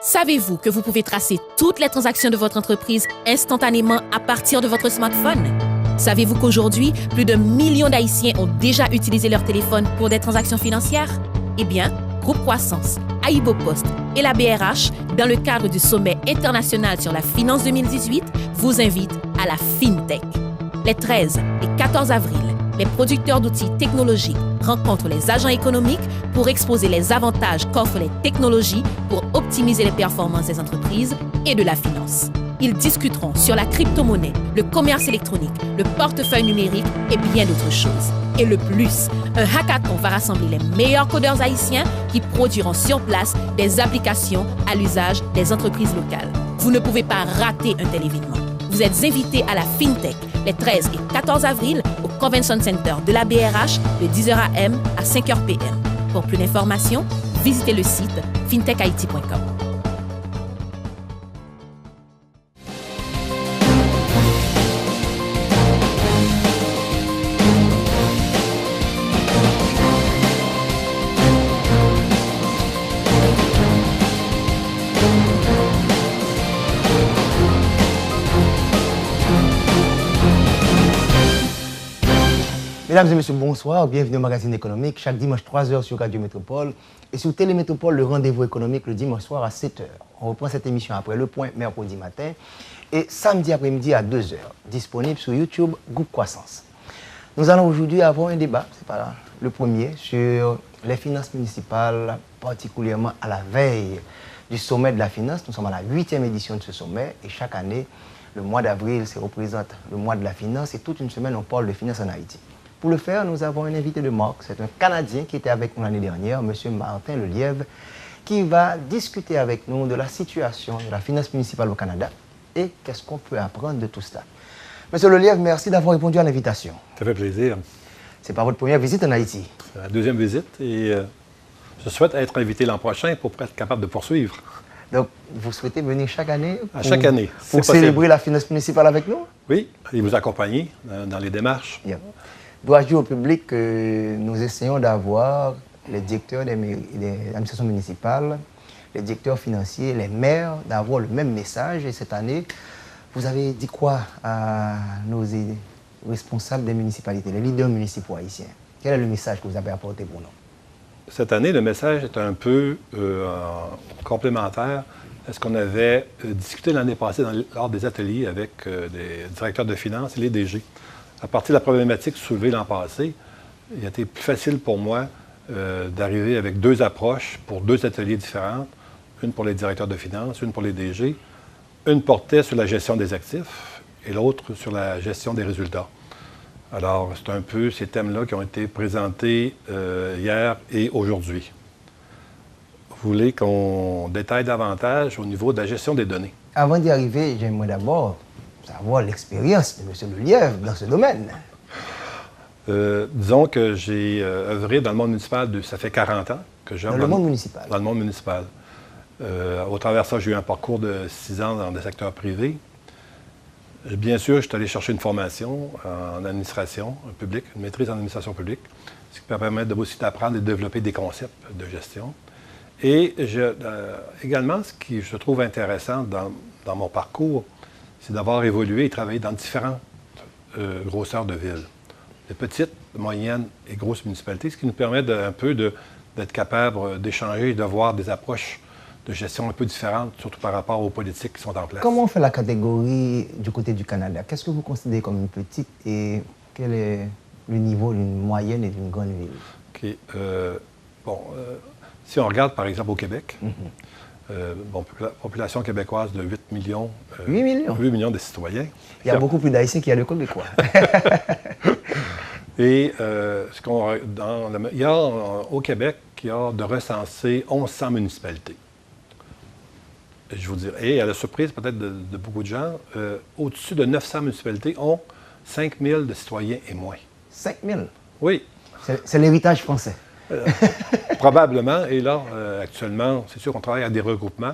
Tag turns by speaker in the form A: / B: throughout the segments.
A: Savez-vous que vous pouvez tracer toutes les transactions de votre entreprise instantanément à partir de votre smartphone? Savez-vous qu'aujourd'hui, plus de millions d'Haïtiens ont déjà utilisé leur téléphone pour des transactions financières? Eh bien, Groupe Croissance, Aibo Post et la BRH, dans le cadre du Sommet international sur la finance 2018, vous invitent à la FinTech. Les 13 et 14 avril, les producteurs d'outils technologiques rencontrent les agents économiques pour exposer les avantages qu'offrent les technologies pour optimiser les performances des entreprises et de la finance. Ils discuteront sur la crypto-monnaie, le commerce électronique, le portefeuille numérique et bien d'autres choses. Et le plus, un hackathon va rassembler les meilleurs codeurs haïtiens qui produiront sur place des applications à l'usage des entreprises locales. Vous ne pouvez pas rater un tel événement. Vous êtes invités à la FinTech les 13 et 14 avril au Convention Center de la BRH de 10h AM à 5h PM. Pour plus d'informations, visitez le site fintechhaiti.com.
B: Mesdames et messieurs, bonsoir. Bienvenue au magazine économique. Chaque dimanche, 3h sur Radio Métropole et sur Télémétropole, le rendez-vous économique le dimanche soir à 7h. On reprend cette émission après le point mercredi matin et samedi après-midi à 2h, disponible sur YouTube, Groupe Croissance. Nous allons aujourd'hui avoir un débat, c'est pas le premier, sur les finances municipales, particulièrement à la veille du sommet de la finance. Nous sommes à la 8e édition de ce sommet et chaque année, le mois d'avril, ça représente le mois de la finance et toute une semaine, on parle de finances en Haïti. Pour le faire, nous avons un invité de marque. C'est un Canadien qui était avec nous l'année dernière, M. Martin Lelièvre, qui va discuter avec nous de la situation de la finance municipale au Canada et qu'est-ce qu'on peut apprendre de tout cela. M. Lelièvre, merci d'avoir répondu à l'invitation.
C: Ça fait plaisir.
B: Ce n'est pas votre première visite en Haïti.
C: C'est la deuxième visite et je souhaite être invité l'an prochain pour être capable de poursuivre.
B: Donc, vous souhaitez venir chaque année
C: chaque année,
B: pour célébrer la finance municipale avec nous?
C: Oui, et vous accompagner dans les démarches.
B: Yeah. Dois-je dire au public que nous essayons d'avoir les directeurs des administrations municipales, les directeurs financiers, les maires, d'avoir le même message. Et cette année, vous avez dit quoi à nos responsables des municipalités, les leaders municipaux haïtiens? Quel est le message que vous avez apporté pour nous?
C: Cette année, le message est un peu complémentaire à ce qu'on avait discuté l'année passée lors des ateliers avec des directeurs de finances et les DG. À partir de la problématique soulevée l'an passé, il a été plus facile pour moi d'arriver avec deux approches pour deux ateliers différents, une pour les directeurs de finances, une pour les DG. Une portait sur la gestion des actifs et l'autre sur la gestion des résultats. Alors, c'est un peu ces thèmes-là qui ont été présentés hier et aujourd'hui. Vous voulez qu'on détaille davantage au niveau de la gestion des données?
B: Avant d'y arriver, j'aimerais d'abord savoir l'expérience de M. Lelièvre dans ce domaine.
C: Disons que j'ai œuvré dans le monde municipal, ça fait 40 ans que j'œuvre
B: dans le monde municipal.
C: Dans le monde municipal. Au travers de ça, j'ai eu un parcours de 6 ans dans le secteur privé. Bien sûr, je suis allé chercher une formation en administration publique, une maîtrise en administration publique, ce qui me permet aussi d'apprendre et de développer des concepts de gestion. Et également, ce qui je trouve intéressant dans mon parcours, c'est d'avoir évolué et travaillé dans différentes grosseurs de villes. De petites, moyennes et grosses municipalités, ce qui nous permet d'être capable d'échanger et de voir des approches de gestion un peu différentes, surtout par rapport aux politiques qui sont en place.
B: Comment on fait la catégorie du côté du Canada? Qu'est-ce que vous considérez comme une petite et quel est le niveau d'une moyenne et d'une grande ville?
C: OK. Si on regarde par exemple au Québec, population québécoise de 8 millions.
B: 8 millions?
C: 8 millions de citoyens.
B: Il y a beaucoup plus d'Haïtiens qu'il y a de Québécois.
C: Et il y a au Québec, il y a de recenser 1100 municipalités. Je vous dirais, et à la surprise peut-être de beaucoup de gens, au-dessus de 900 municipalités ont 5 000 de citoyens et moins.
B: 5 000?
C: Oui.
B: C'est l'héritage français.
C: Probablement. Et là, actuellement, c'est sûr qu'on travaille à des regroupements.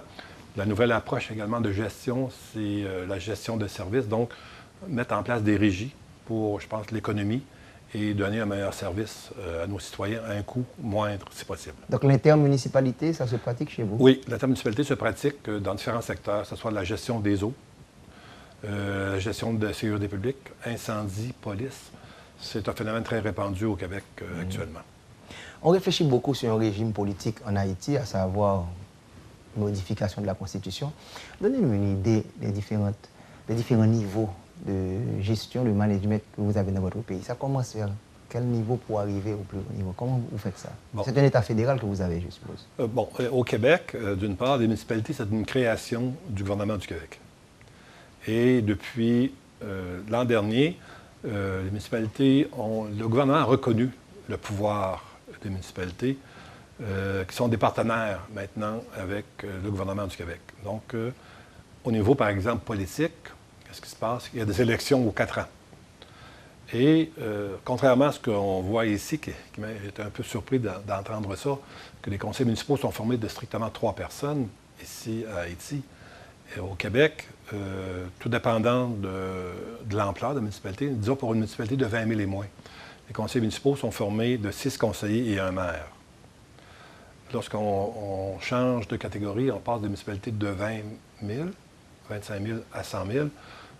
C: La nouvelle approche également de gestion, c'est la gestion de services. Donc, mettre en place des régies pour, je pense, l'économie et donner un meilleur service à nos citoyens à un coût moindre, si possible.
B: Donc l'intermunicipalité, ça se pratique chez vous?
C: Oui, l'intermunicipalité se pratique dans différents secteurs, que ce soit la gestion des eaux, la gestion de la sécurité publique, incendie, police. C'est un phénomène très répandu au Québec actuellement.
B: On réfléchit beaucoup sur un régime politique en Haïti, à savoir modification de la Constitution. Donnez-nous une idée des différents niveaux de gestion, de management que vous avez dans votre pays. Ça commence vers quel niveau pour arriver au plus haut niveau? Comment vous faites ça? Bon. C'est un État fédéral que vous avez, je suppose.
C: Au Québec, d'une part, les municipalités, c'est une création du gouvernement du Québec. Et depuis l'an dernier, les municipalités le gouvernement a reconnu le pouvoir des municipalités, qui sont des partenaires maintenant avec le gouvernement du Québec. Donc, au niveau, par exemple, politique, qu'est-ce qui se passe? Il y a des élections aux 4 ans. Et contrairement à ce qu'on voit ici, qui m'a été un peu surpris d'entendre ça, que les conseils municipaux sont formés de strictement 3 personnes, ici à Haïti. Et au Québec, tout dépendant de l'ampleur de la municipalité, disons pour une municipalité de 20 000 et moins, les conseils municipaux sont formés de 6 conseillers et un maire. Lorsqu'on change de catégorie, on passe de municipalités de 20 000, 25 000 à 100 000.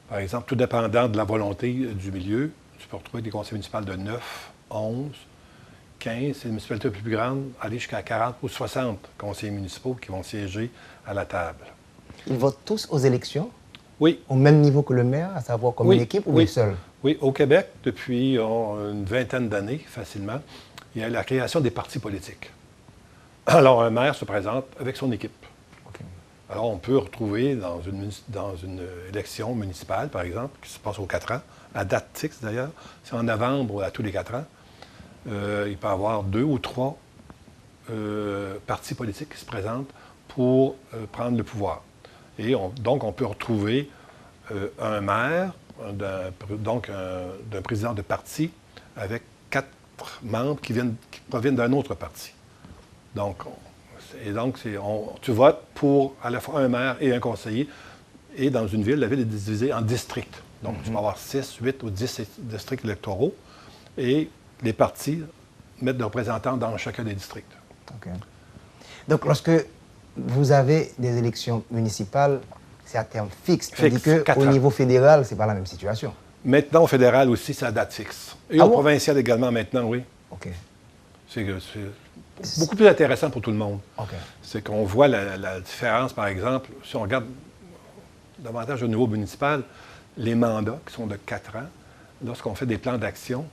C: Par exemple, tout dépendant de la volonté du milieu, tu peux retrouver des conseils municipaux de 9, 11, 15, et les municipalités plus grandes, aller jusqu'à 40 ou 60 conseillers municipaux qui vont siéger à la table.
B: Ils votent tous aux élections?
C: Oui.
B: Au même niveau que le maire, à savoir comme une équipe ou bien seul?
C: Oui, au Québec, depuis une vingtaine d'années, facilement, il y a la création des partis politiques. Alors, un maire se présente avec son équipe. Okay. Alors, on peut retrouver dans une élection municipale, par exemple, qui se passe aux 4 ans, à date fixe d'ailleurs, c'est en novembre à tous les 4 ans, il peut y avoir 2 ou 3 partis politiques qui se présentent pour prendre le pouvoir. Et donc, on peut retrouver un maire, d'un président de parti, avec 4 membres qui proviennent d'un autre parti. Donc, tu votes pour à la fois un maire et un conseiller. Et dans une ville, la ville est divisée en districts. Donc, tu vas avoir 6, 8 ou 10 districts électoraux. Et les partis mettent des représentants dans chacun des districts.
B: Okay. Donc, lorsque vous avez des élections municipales, c'est à terme fixe. Tandis qu'au niveau fédéral, ce n'est pas la même situation.
C: Maintenant, au fédéral aussi, c'est à date fixe. Et au provincial également, maintenant, oui.
B: OK.
C: C'est beaucoup plus intéressant pour tout le monde.
B: Okay.
C: C'est qu'on voit la différence, par exemple, si on regarde davantage au niveau municipal, les mandats qui sont de 4 ans, lorsqu'on fait des plans d'action,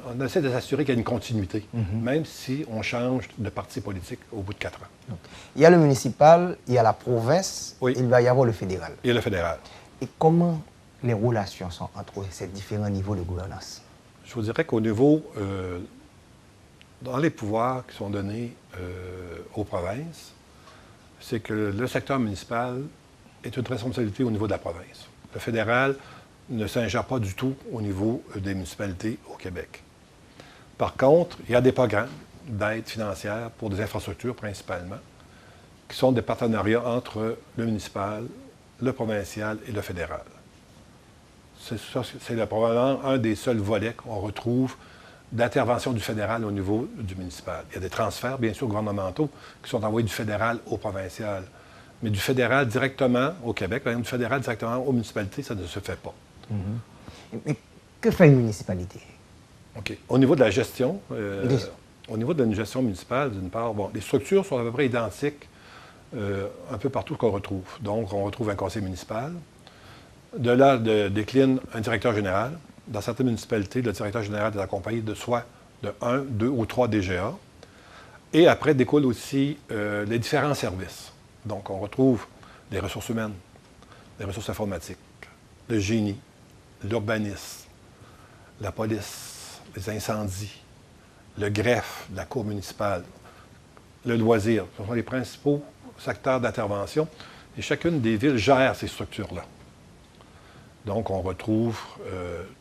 C: on essaie de s'assurer qu'il y a une continuité, même si on change de parti politique au bout de 4 ans.
B: Okay. Il y a le municipal, il y a la province,
C: oui.
B: Il va y avoir le fédéral.
C: Et le fédéral.
B: Et comment les relations sont entre ces différents niveaux de gouvernance?
C: Je vous dirais qu'au niveau, dans les pouvoirs qui sont donnés aux provinces, c'est que le secteur municipal est une responsabilité au niveau de la province. Le fédéral ne s'ingère pas du tout au niveau des municipalités au Québec. Par contre, il y a des programmes d'aide financière pour des infrastructures principalement, qui sont des partenariats entre le municipal, le provincial et le fédéral. C'est probablement un des seuls volets qu'on retrouve d'intervention du fédéral au niveau du municipal. Il y a des transferts, bien sûr, gouvernementaux, qui sont envoyés du fédéral au provincial. Mais du fédéral directement au Québec, par exemple, du fédéral directement aux municipalités, ça ne se fait pas.
B: Mais que fait une municipalité?
C: OK. Au niveau de la gestion, au niveau de la gestion municipale, d'une part, les structures sont à peu près identiques un peu partout qu'on retrouve. Donc, on retrouve un conseil municipal. De là, décline un directeur général. Dans certaines municipalités, le directeur général est accompagné de soit de 1, 2 ou 3 DGA. Et après, découlent aussi les différents services. Donc, on retrouve les ressources humaines, les ressources informatiques, le génie, l'urbanisme, la police, les incendies, le greffe, la cour municipale, le loisir. Ce sont les principaux secteurs d'intervention. Et chacune des villes gère ces structures-là. Donc, on retrouve,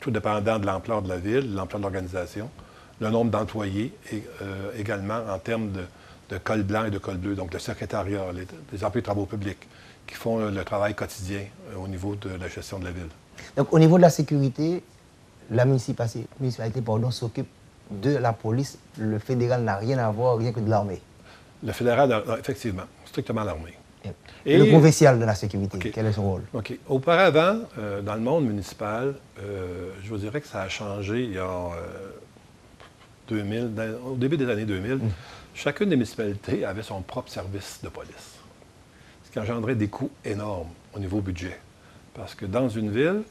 C: tout dépendant de l'ampleur de la ville, l'ampleur de l'organisation, le nombre d'employés et également en termes de col blanc et de col bleu, donc le secrétariat, les employés de travaux publics qui font le travail quotidien au niveau de la gestion de la ville.
B: Donc, au niveau de la sécurité, la municipalité s'occupe de la police. Le fédéral n'a rien à voir, rien que de l'armée.
C: Le fédéral, effectivement, strictement l'armée.
B: Et le provincial de la sécurité,
C: okay.
B: Quel est son rôle?
C: OK. Auparavant, dans le monde municipal, je vous dirais que ça a changé il y a 2000, au début des années 2000. Chacune des municipalités avait son propre service de police, ce qui engendrait des coûts énormes au niveau budget. Parce que dans une ville,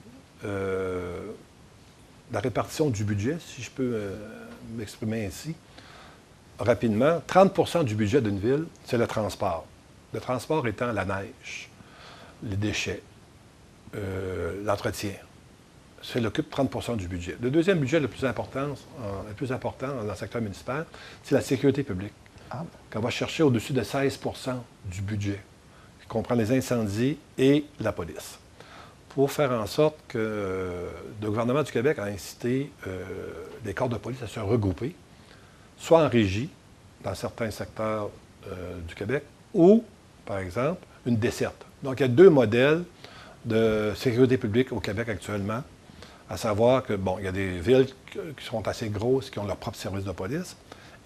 C: la répartition du budget, si je peux m'exprimer ainsi, rapidement, 30 du budget d'une ville, c'est le transport. Le transport étant la neige, les déchets, l'entretien. Ça occupe 30 du budget. Le deuxième budget le plus important dans le secteur municipal, c'est la sécurité publique. Qu'on va chercher au-dessus de 16 du budget, qui comprend les incendies et la police. Pour faire en sorte que le gouvernement du Québec a incité les corps de police à se regrouper, soit en régie, dans certains secteurs du Québec, ou, par exemple, une desserte. Donc, il y a deux modèles de sécurité publique au Québec actuellement, à savoir que, bon, il y a des villes qui sont assez grosses, qui ont leur propre service de police,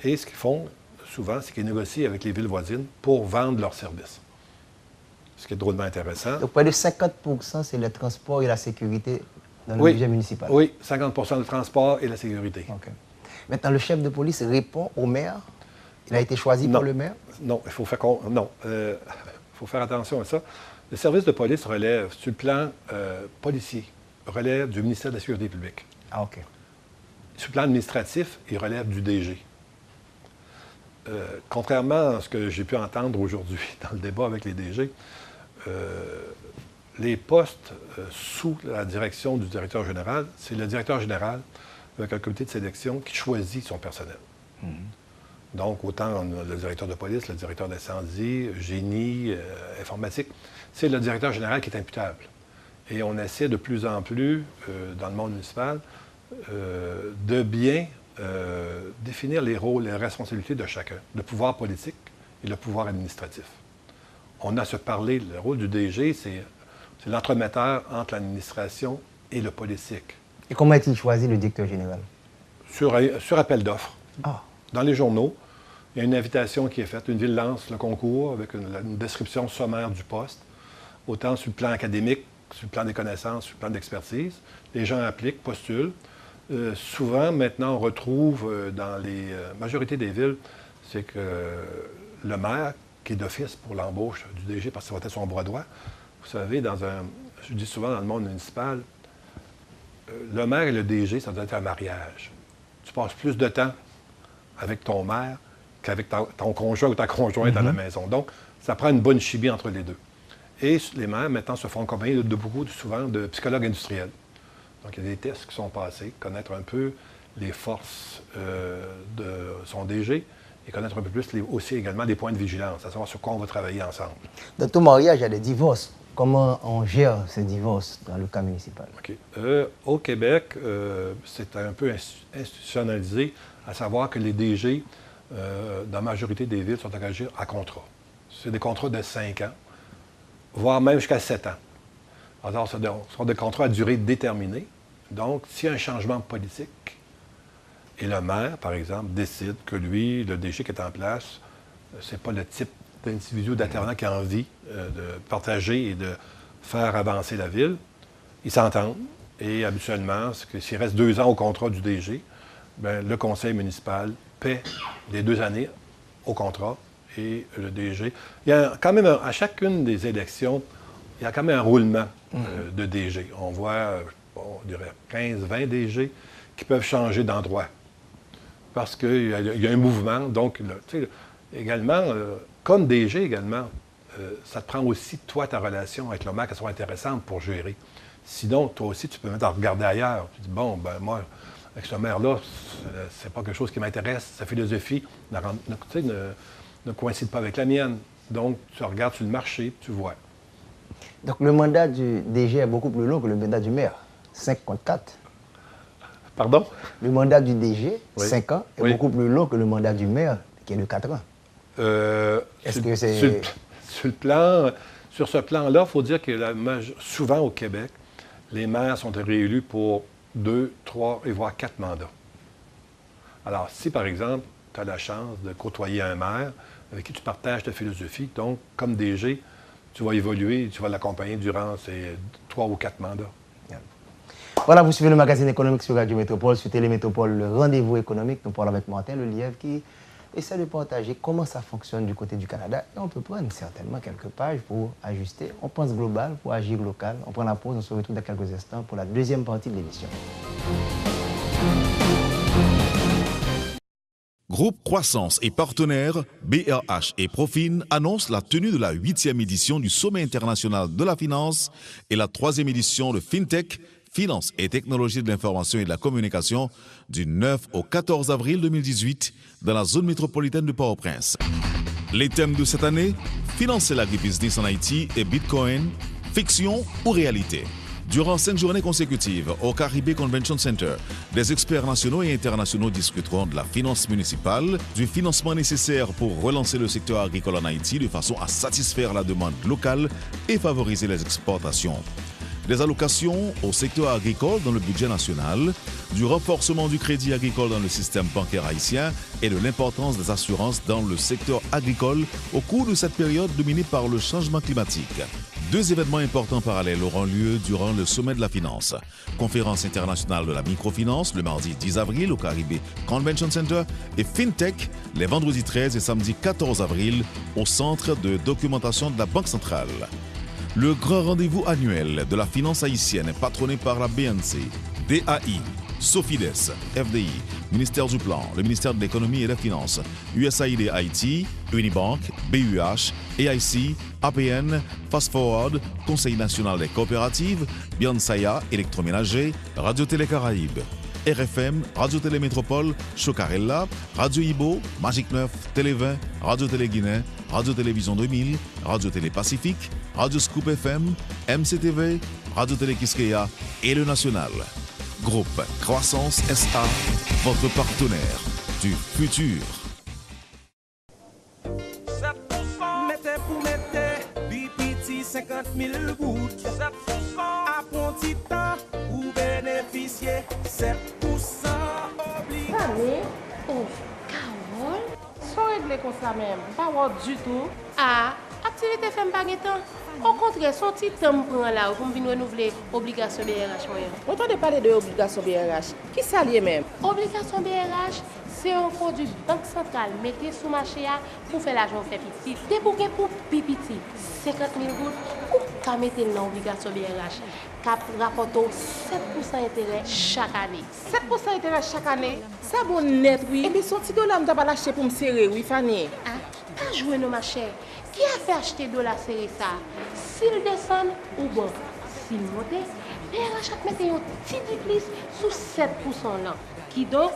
C: et ce qu'ils font souvent, c'est qu'ils négocient avec les villes voisines pour vendre leurs services. Ce qui est drôlement intéressant.
B: Donc, près de 50 c'est le transport et la sécurité dans le budget municipal.
C: Oui, 50 le transport et la sécurité.
B: Okay. Maintenant, le chef de police répond au maire. Il a été choisi par le maire?
C: Non, il faut faire, faut faire attention à ça. Le service de police relève, sur le plan policier, relève du ministère de la Sécurité publique.
B: Ah, OK.
C: Sur le plan administratif, il relève du DG. Contrairement à ce que j'ai pu entendre aujourd'hui dans le débat avec les DG, les postes sous la direction du directeur général, c'est le directeur général avec un comité de sélection qui choisit son personnel. Donc, autant le directeur de police, le directeur d'incendie, génie, informatique, c'est le directeur général qui est imputable. Et on essaie de plus en plus, dans le monde municipal, de bien définir les rôles et les responsabilités de chacun, le pouvoir politique et le pouvoir administratif. On a à se parler, le rôle du DG, c'est l'entremetteur entre l'administration et le politique.
B: Et comment est-il choisi, le directeur général?
C: Sur appel d'offres.
B: Ah.
C: Dans les journaux, il y a une invitation qui est faite. Une ville lance le concours avec une description sommaire du poste, autant sur le plan académique, sur le plan des connaissances, sur le plan d'expertise. Les gens appliquent, postulent. Souvent, maintenant, on retrouve dans les majorités des villes, c'est que le maire, qui est d'office pour l'embauche du DG parce que ça va être son bras droit, vous savez, je dis souvent dans le monde municipal, le maire et le DG, ça doit être un mariage. Tu passes plus de temps avec ton maire qu'avec ton conjoint ou ta conjointe à la maison. Donc, ça prend une bonne chimie entre les deux. Et les maires, maintenant, se font accompagner souvent de psychologues industriels. Donc, il y a des tests qui sont passés, connaître un peu les forces de son DG et connaître un peu plus aussi également les points de vigilance, à savoir sur quoi on va travailler ensemble.
B: Dans tout mariage, il y a des divorces. Comment on gère ces divorces dans le cas municipal?
C: OK. Au Québec, c'est un peu institutionnalisé, à savoir que les DG, dans la majorité des villes, sont engagés à contrat. C'est des contrats de 5 ans, voire même jusqu'à 7 ans. Alors, ce sont des contrats à durée déterminée. Donc, s'il y a un changement politique, et le maire, par exemple, décide que lui, le DG qui est en place, c'est pas le type d'individu, d'intervenant qui a envie de partager et de faire avancer la ville, ils s'entendent. Et habituellement, s'il reste 2 ans au contrat du DG, bien, le conseil municipal paie les 2 années au contrat et le DG. Il y a quand même, à chacune des élections, il y a quand même un roulement de DG. On voit, on dirait 15-20 DG qui peuvent changer d'endroit parce qu'il y a un mouvement. Donc, également, comme DG également, ça te prend aussi, toi, ta relation avec le maire, qu'elle soit intéressante pour gérer. Sinon, toi aussi, tu peux mettre à regarder ailleurs. Tu dis, bon, ben moi, avec ce maire-là, c'est pas quelque chose qui m'intéresse. Sa philosophie ne coïncide pas avec la mienne. Donc, tu regardes sur le marché, tu vois.
B: Donc, le mandat du DG est beaucoup plus long que le mandat du maire. 5 contre 4.
C: Pardon?
B: Le mandat du DG,
C: oui.
B: 5 ans, est beaucoup plus long que le mandat du maire, qui est de 4 ans. Est-ce que c'est...
C: Sur ce plan-là, il faut dire que souvent au Québec, les maires sont réélus pour 2, 3 et voire 4 mandats. Alors, si par exemple, tu as la chance de côtoyer un maire avec qui tu partages ta philosophie, donc comme DG, tu vas évoluer, tu vas l'accompagner durant ces 3 ou 4 mandats.
B: Voilà, vous suivez le magazine économique sur Radio Métropole, sur Télémétropole, le rendez-vous économique. Nous parlons avec Martin Lelièvre qui essaie de partager comment ça fonctionne du côté du Canada. Et on peut prendre certainement quelques pages pour ajuster. On pense global pour agir local. On prend la pause, on se retrouve dans quelques instants pour la deuxième partie de l'émission.
D: Groupe Croissance et partenaires, BRH et Profin annoncent la tenue de la 8e édition du Sommet international de la finance et la 3e édition de FinTech, Finance et technologies de l'information et de la communication, du 9 au 14 avril 2018 dans la zone métropolitaine de Port-au-Prince. Les thèmes de cette année, financer l'agribusiness en Haïti et Bitcoin, fiction ou réalité. Durant 5 journées consécutives au Caribbean Convention Center, des experts nationaux et internationaux discuteront de la finance municipale, du financement nécessaire pour relancer le secteur agricole en Haïti de façon à satisfaire la demande locale et favoriser les exportations. Des allocations au secteur agricole dans le budget national, du renforcement du crédit agricole dans le système bancaire haïtien et de l'importance des assurances dans le secteur agricole au cours de cette période dominée par le changement climatique. 2 événements importants parallèles auront lieu durant le sommet de la finance. Conférence internationale de la microfinance le mardi 10 avril au Caribbean Convention Center et FinTech les vendredis 13 et samedi 14 avril au Centre de documentation de la Banque centrale. Le grand rendez-vous annuel de la finance haïtienne patronné par la BNC, DAI, Sofides, FDI, Ministère du Plan, le ministère de l'Économie et des Finances, USAID Haïti, Unibank, BUH, AIC, APN, Fast Forward, Conseil national des coopératives, Biansaya, Électroménager, Radio-Télé Caraïbes, RFM, Radio-Télé Métropole, Chocarella, Radio Ibo, Magic 9, Télé 20, Radio-Télé Guinée, Radio-Télévision 2000, Radio-Télé Pacifique, Radio Scoop FM, MCTV, Radio-Télé Kiskeya et le National. Groupe Croissance SA, votre partenaire du futur.
E: Mettez pour mettre, BPT 50 000 gouttes. 7% à bon petit temps, ou bénéficier 7% obligé.
F: Allez, oh, Carole, sans régler comme ça même, pas voir du tout. Ah, activité fait pas temps. Au contraire, son petit temps prend là pour venir renouveler obligation BRH moyen.
G: On entend parler de obligation BRH. Qui ça lié même?
F: Obligation BRH, c'est un produit banque centrale mettez sous marché pour faire l'argent fait petit. Dès pour pipiti 50 000 gouttes ou qu'à mettre dans obligation BRH cap rapporte 7% intérêt chaque année.
G: 7% intérêt chaque année. Ça bon net oui. Et puis son petit dollar m'ta pas lâcher pour me serrer oui Fanny.
F: Ah, pas jouer nos ma chère. Qui a fait acheter dollar serré ça? S'il descend ou bon, s'il monte, BRH a mettre un petit plus sous 7% là. Qui donc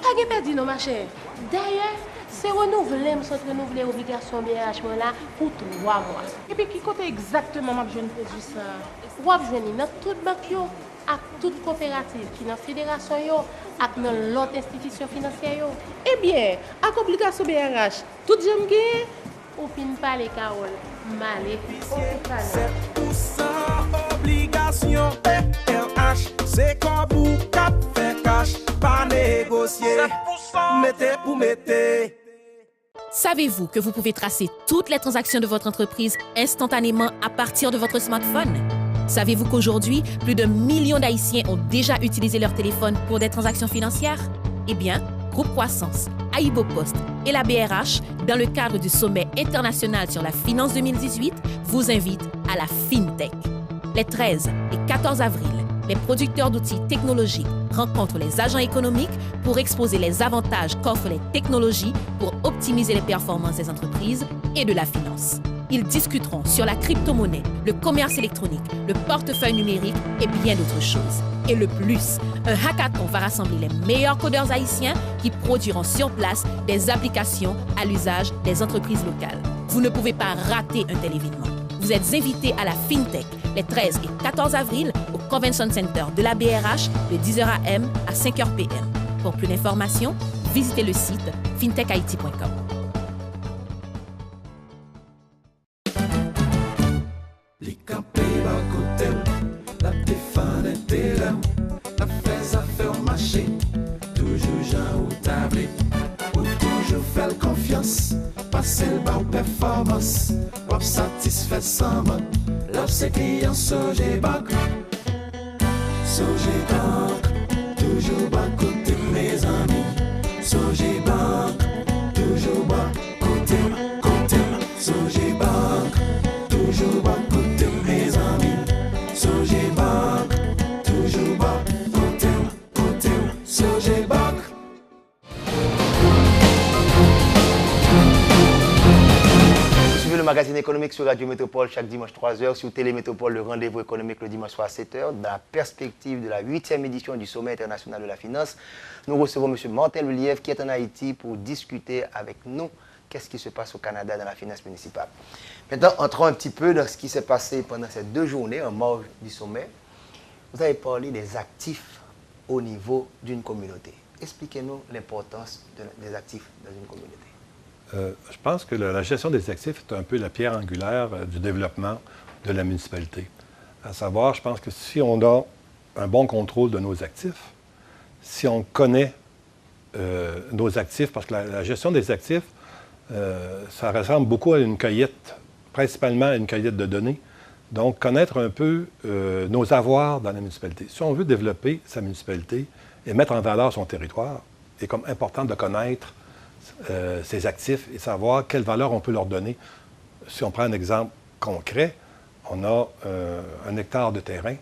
F: pas perdu non ma chère. D'ailleurs, c'est renouvelé, renouveler l'obligation BRH là pour 3 mois.
G: Et puis qui côté exactement m'a besoin de produit ça?
F: Ou a besoin dans toute banque yo, à toute coopérative qui dans fédération yo, à dans l'autre institution financière yo.
G: Eh bien, avec obligation BRH, tout j'aime gagner.
F: Ou fin parler Carole, malé.
E: 7% obligation BRH, c'est comme vous cap fait cash, pas négocier. 7% mettez pour mettez.
A: Savez-vous que vous pouvez tracer toutes les transactions de votre entreprise instantanément à partir de votre smartphone? Savez-vous qu'aujourd'hui, plus de millions d'Haïtiens ont déjà utilisé leur téléphone pour des transactions financières? Eh bien, Groupe Croissance, Aibo Post et la BRH, dans le cadre du Sommet international sur la finance 2018, vous invitent à la FinTech. Les 13 et 14 avril, les producteurs d'outils technologiques rencontrent les agents économiques pour exposer les avantages qu'offrent les technologies pour optimiser les performances des entreprises et de la finance. Ils discuteront sur la crypto-monnaie, le commerce électronique, le portefeuille numérique et bien d'autres choses. Et le plus, un hackathon va rassembler les meilleurs codeurs haïtiens qui produiront sur place des applications à l'usage des entreprises locales. Vous ne pouvez pas rater un tel événement. Vous êtes invités à la FinTech les 13 et 14 avril au Convention Center de la BRH de 10h AM à 5h PM. Pour plus d'informations, visitez le site fintechhaiti.com.
E: Les campés à côté, la défense intérêt, la performance, wap satisfait sans man. Love c'est client Sogebank. Sogebank, toujours bas côté mes amis. Sogebank, toujours bas côté. Sogebank, toujours bas côté mes amis. Sogebank, toujours bas côté. Sogebank.
B: Suivez le magazine économique sur Radio Métropole chaque dimanche 3h, sur Télémétropole, le rendez-vous économique le dimanche soir à 7h. Dans la perspective de la 8e édition du Sommet international de la finance, nous recevons M. Martin Lelièvre qui est en Haïti pour discuter avec nous qu'est-ce qui se passe au Canada dans la finance municipale. Maintenant, entrons un petit peu dans ce qui s'est passé pendant ces 2 journées en marge du sommet. Vous avez parlé des actifs au niveau d'une communauté. Expliquez-nous l'importance des actifs dans une communauté.
C: Je pense que la gestion des actifs est un peu la pierre angulaire du développement de la municipalité. À savoir, je pense que si on a un bon contrôle de nos actifs, si on connaît nos actifs, parce que la gestion des actifs, ça ressemble beaucoup à une cueillette, principalement à une cueillette de données. Donc, connaître un peu nos avoirs dans la municipalité. Si on veut développer sa municipalité et mettre en valeur son territoire, il est comme important de connaître ses actifs et savoir quelle valeur on peut leur donner. Si on prend un exemple concret, on a 1 hectare de terrain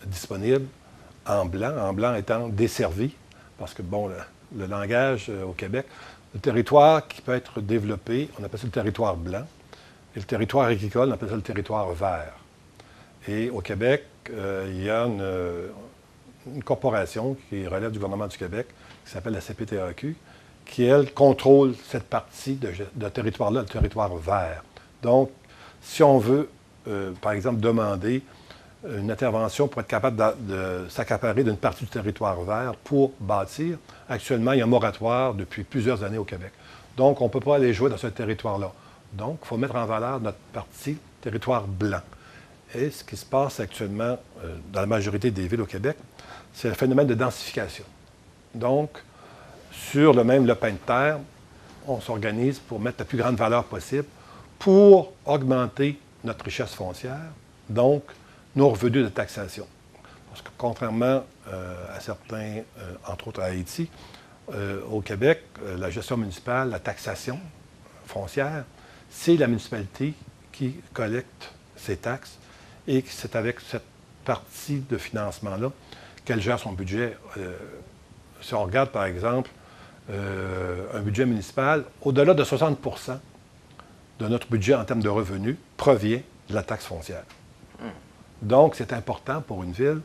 C: disponible en blanc étant desservi, parce que, bon, le langage au Québec, le territoire qui peut être développé, on appelle ça le territoire blanc, et le territoire agricole, on appelle ça le territoire vert. Et au Québec, il y a une corporation qui relève du gouvernement du Québec, qui s'appelle la CPTAQ, qui, elle, contrôle cette partie de territoire-là, le territoire vert. Donc, si on veut, par exemple, demander une intervention pour être capable de s'accaparer d'une partie du territoire vert pour bâtir, actuellement, il y a un moratoire depuis plusieurs années au Québec. Donc, on ne peut pas aller jouer dans ce territoire-là. Donc, il faut mettre en valeur notre partie territoire blanc. Et ce qui se passe actuellement dans la majorité des villes au Québec, c'est le phénomène de densification. Donc, sur le même lopin de terre, on s'organise pour mettre la plus grande valeur possible pour augmenter notre richesse foncière, donc nos revenus de taxation. Parce que contrairement à certains, entre autres à Haïti, au Québec, la gestion municipale, la taxation foncière, c'est la municipalité qui collecte ses taxes et c'est avec cette partie de financement-là qu'elle gère son budget. Si on regarde, par exemple, un budget municipal, au-delà de 60 % de notre budget en termes de revenus provient de la taxe foncière. Donc, c'est important pour une ville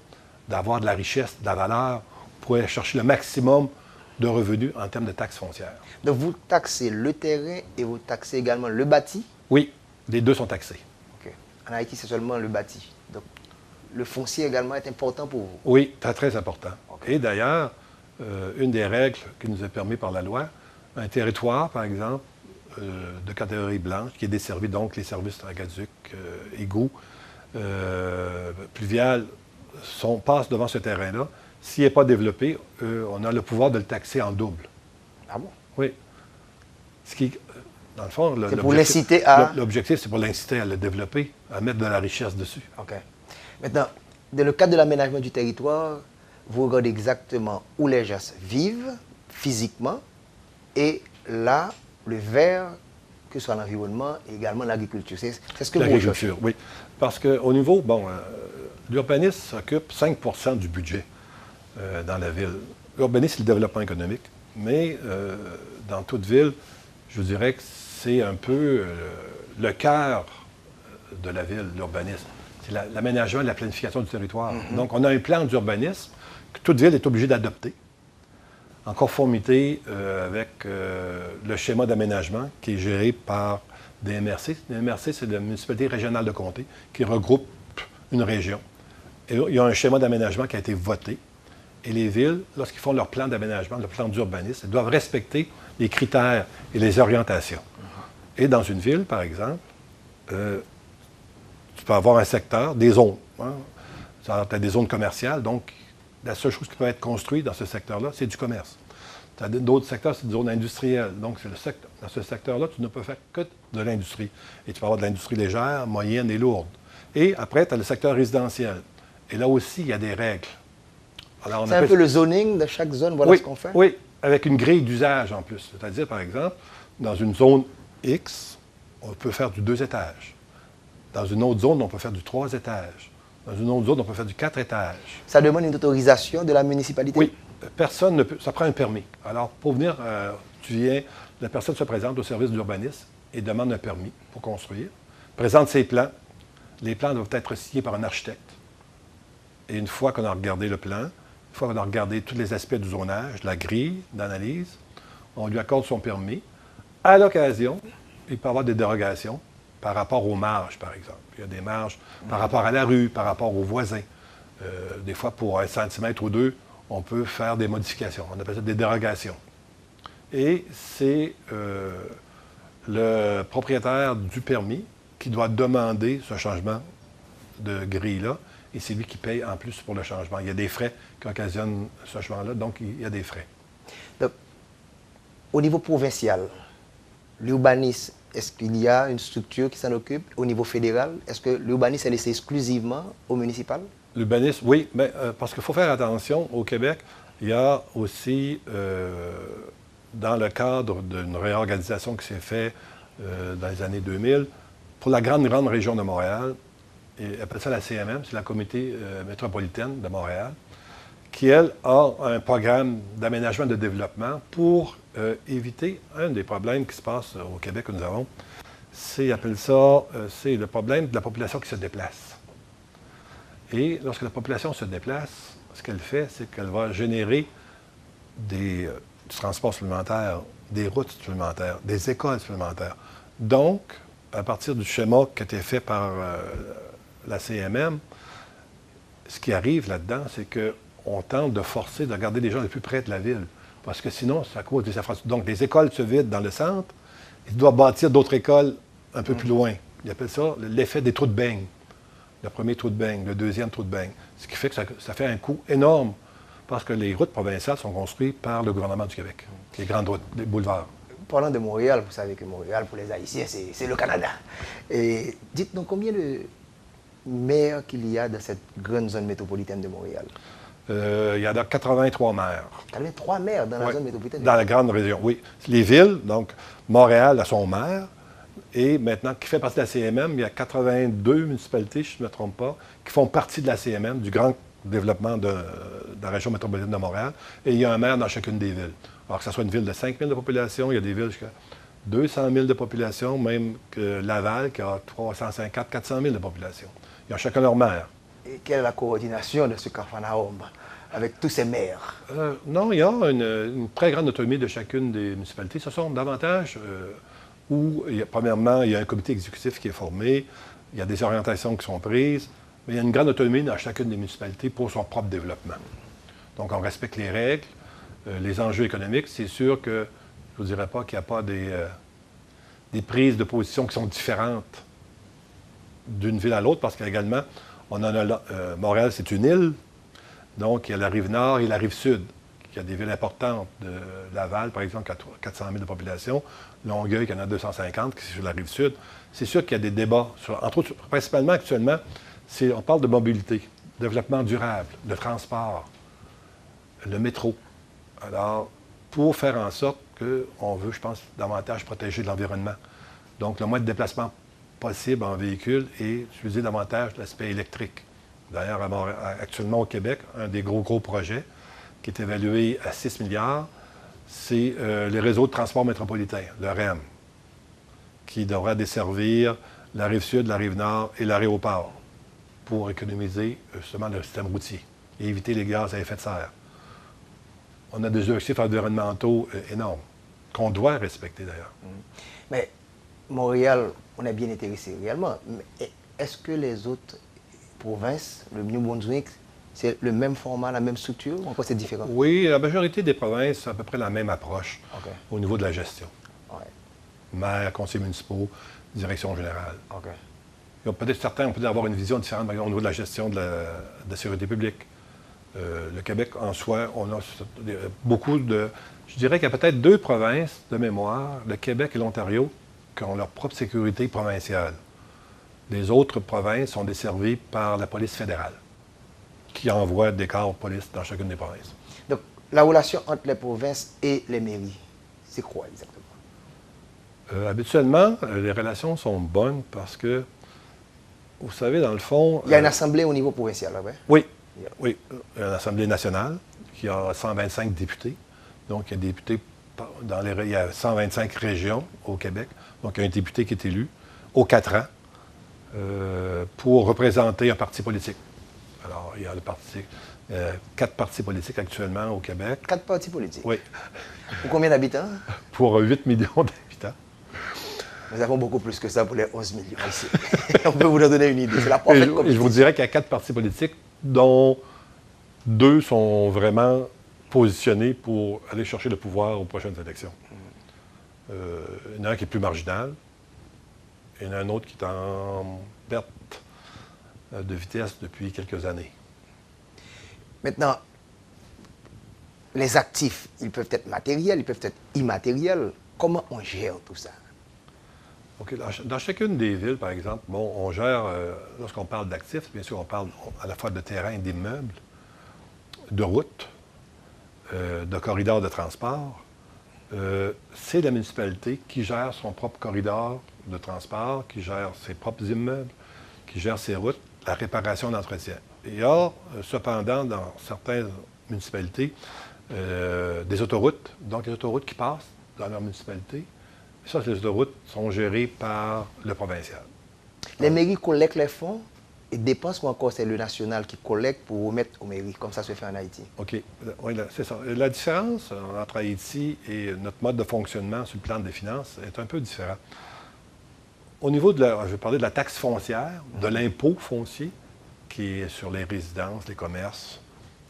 C: d'avoir de la richesse, de la valeur, pour aller chercher le maximum de revenus en termes de taxes foncières.
B: Donc, vous taxez le terrain et vous taxez également le bâti?
C: Oui, les deux sont taxés.
B: OK. En Haïti, c'est seulement le bâti. Donc, le foncier également est important pour vous?
C: Oui, très, très important.
B: Okay.
C: Et d'ailleurs, une des règles qui nous est permise par la loi, un territoire, par exemple, de catégorie blanche, qui est desservi, donc les services aqueducs, égouts, pluviales, passent devant ce terrain-là. S'il n'est pas développé, on a le pouvoir de le taxer en double.
B: Ah bon?
C: Oui. Ce qui, dans le fond,
B: c'est pour l'inciter à...
C: L'objectif, c'est pour l'inciter à le développer, à mettre de la richesse dessus.
B: OK. Maintenant, dans le cadre de l'aménagement du territoire, vous regardez exactement où les gens vivent physiquement et là, le vert, que ce soit l'environnement et également l'agriculture. C'est ce que vous recherchez.
C: L'agriculture, oui. Parce qu'au niveau, l'urbanisme s'occupe 5 % du budget dans la ville. L'urbanisme, c'est le développement économique, mais dans toute ville, je dirais que c'est un peu le cœur de la ville, l'urbanisme. C'est l'aménagement et la planification du territoire. Donc, on a un plan d'urbanisme que toute ville est obligée d'adopter, en conformité avec le schéma d'aménagement qui est géré par des MRC. Les MRC, c'est la municipalité régionale de comté qui regroupe une région. Et il y a un schéma d'aménagement qui a été voté. Et les villes, lorsqu'ils font leur plan d'aménagement, leur plan d'urbanisme, elles doivent respecter les critères et les orientations. Et dans une ville, par exemple, tu peux avoir un secteur, des zones. Hein? Tu as des zones commerciales, donc la seule chose qui peut être construite dans ce secteur-là, c'est du commerce. Tu as d'autres secteurs, c'est des zones industrielles. Donc, dans ce secteur-là, tu ne peux faire que de l'industrie. Et tu peux avoir de l'industrie légère, moyenne et lourde. Et après, tu as le secteur résidentiel. Et là aussi, il y a des règles. Alors,
B: c'est un peu le zoning de chaque zone, voilà ce qu'on fait?
C: Oui, avec une grille d'usage en plus. C'est-à-dire, par exemple, dans une zone X, on peut faire du 2 étages. Dans une autre zone, on peut faire du 3 étages. Dans une autre zone, on peut faire du 4 étages.
B: Ça demande une autorisation de la municipalité?
C: Oui. Personne ne peut. Ça prend un permis. Alors, pour venir, la personne se présente au service d'urbanisme et demande un permis pour construire, présente ses plans. Les plans doivent être signés par un architecte. Et une fois qu'on a regardé le plan, une fois qu'on a regardé tous les aspects du zonage, la grille d'analyse, on lui accorde son permis. À l'occasion, il peut y avoir des dérogations par rapport aux marges, par exemple. Il y a des marges par rapport à la rue, par rapport aux voisins. Des fois, pour 1 centimètre ou 2, on peut faire des modifications. On appelle ça des dérogations. Et c'est le propriétaire du permis qui doit demander ce changement de grille-là. Et c'est lui qui paye en plus pour le changement. Il y a des frais qui occasionnent ce changement-là, donc il y a des frais.
B: Donc, au niveau provincial, l'urbanisme, est-ce qu'il y a une structure qui s'en occupe? Au niveau fédéral, est-ce que l'urbanisme est laissé exclusivement au municipal?
C: L'urbanisme, oui, mais parce qu'il faut faire attention. Au Québec, il y a aussi, dans le cadre d'une réorganisation qui s'est faite dans les années 2000, pour la grande région de Montréal, et appelle ça la CMM, c'est la Communauté métropolitaine de Montréal, qui, elle, a un programme d'aménagement de développement pour éviter un des problèmes qui se passe au Québec que nous avons. C'est le problème de la population qui se déplace. Et lorsque la population se déplace, ce qu'elle fait, c'est qu'elle va générer du transport supplémentaire, des routes supplémentaires, des écoles supplémentaires. Donc, à partir du schéma qui a été fait par la CMM, ce qui arrive là-dedans, c'est qu'on tente de forcer de garder les gens le plus près de la ville. Parce que sinon, ça cause des infrastructures. Donc, les écoles se vident dans le centre, ils doivent bâtir d'autres écoles un peu plus loin. Ils appellent ça l'effet des trous de beigne. Le premier trou de beigne, le deuxième trou de beigne. Ce qui fait que ça fait un coût énorme parce que les routes provinciales sont construites par le gouvernement du Québec. Les grandes routes, les boulevards.
B: Parlant de Montréal, vous savez que Montréal, pour les Haïtiens, c'est le Canada. Et dites-nous combien de maires qu'il y a dans cette grande zone métropolitaine de Montréal?
C: Il y en a 83 maires.
B: 83 maires dans la zone métropolitaine?
C: Dans la grande région, oui. Les villes, donc Montréal a son maire. Et maintenant, qui fait partie de la CMM, il y a 82 municipalités, si je ne me trompe pas, qui font partie de la CMM, du grand développement de la région métropolitaine de Montréal. Et il y a un maire dans chacune des villes. Alors que ce soit une ville de 5 000 de population, il y a des villes jusqu'à 200 000 de population, même que Laval, qui a 350 400 000 de population. Ils ont chacun leur maire.
B: Et quelle est la coordination de ce Capharnaüm avec tous ces maires?
C: Non, il y a une très grande autonomie de chacune des municipalités. Ce sont davantage où, premièrement, il y a un comité exécutif qui est formé, il y a des orientations qui sont prises, mais il y a une grande autonomie dans chacune des municipalités pour son propre développement. Donc, on respecte les règles, les enjeux économiques. C'est sûr que je ne vous dirais pas qu'il n'y a pas des prises de position qui sont différentes d'une ville à l'autre, parce qu'également, on en a Montréal, c'est une île, donc il y a la rive nord et la rive sud. Il y a des villes importantes, de Laval, par exemple, qui a 400 000 de population, Longueuil, qui en a 250, qui est sur la rive sud. C'est sûr qu'il y a des débats, entre autres, principalement actuellement, on parle de mobilité, développement durable, le transport, le métro. Alors, pour faire en sorte qu'on veut, je pense, davantage protéger l'environnement. Donc, le moins de déplacement possible en véhicule et utiliser davantage l'aspect électrique. D'ailleurs, actuellement au Québec, un des gros projets qui est évalué à 6 milliards, c'est le réseau de transport métropolitain, le REM, qui devra desservir la rive sud, la rive nord et l'aéroport pour économiser justement le système routier et éviter les gaz à effet de serre. On a des objectifs environnementaux énormes, qu'on doit respecter d'ailleurs.
B: Mais Montréal, on a bien intéressé réellement. Mais est-ce que les autres provinces, le New Brunswick, c'est le même format, la même structure, ou encore c'est différent?
C: Oui, la majorité des provinces a à peu près la même approche au niveau de la gestion. Maire, conseils municipaux, direction générale. Peut-être certains, on peut avoir une vision différente, par exemple, au niveau de la gestion de la sécurité publique. Le Québec, en soi, on a beaucoup de... Je dirais qu'il y a peut-être 2 provinces de mémoire, le Québec et l'Ontario, qui ont leur propre sécurité provinciale. Les autres provinces sont desservies par la police fédérale, qui envoie des corps de police dans chacune des provinces.
B: Donc, la relation entre les provinces et les mairies, c'est quoi exactement?
C: Habituellement, les relations sont bonnes parce que, vous savez, dans le fond...
B: Il y a une assemblée au niveau provincial, là, ouais?
C: Oui, oui. Une assemblée nationale qui a 125 députés. Donc, il y a des députés il y a 125 régions au Québec. Donc, il y a un député qui est élu aux 4 ans pour représenter un parti politique. Alors, il y a 4 partis politiques actuellement au Québec.
B: 4 partis politiques?
C: Oui.
B: Pour combien d'habitants?
C: Pour 8 millions d'habitants.
B: Nous avons beaucoup plus que ça pour les 11 millions ici. On peut vous en donner une idée. C'est la parfaite compétition.
C: Et je vous dirais qu'il y a 4 partis politiques, dont 2 sont vraiment positionnés pour aller chercher le pouvoir aux prochaines élections. Il y en a un qui est plus marginal, et il y en a un autre qui est en perte de vitesse depuis quelques années.
B: Maintenant, les actifs, ils peuvent être matériels, ils peuvent être immatériels. Comment on gère tout ça?
C: Okay. Dans chacune des villes, par exemple, bon, on gère, lorsqu'on parle d'actifs, bien sûr, on parle à la fois de terrain, d'immeubles, de routes, de corridors de transport. C'est la municipalité qui gère son propre corridor de transport, qui gère ses propres immeubles, qui gère ses routes, la réparation d'entretien. Il y a, cependant, dans certaines municipalités, des autoroutes, donc les autoroutes qui passent dans leur municipalité. Ça, les autoroutes sont gérées par le provincial.
B: Les mairies collectent les fonds et dépensent, ou encore c'est le national qui collecte pour remettre aux mairies, comme ça se fait en Haïti?
C: OK. Oui, c'est ça. La différence entre Haïti et notre mode de fonctionnement sur le plan des finances est un peu différent. Au niveau de je vais parler de la taxe foncière, de l'impôt foncier, qui est sur les résidences, les commerces,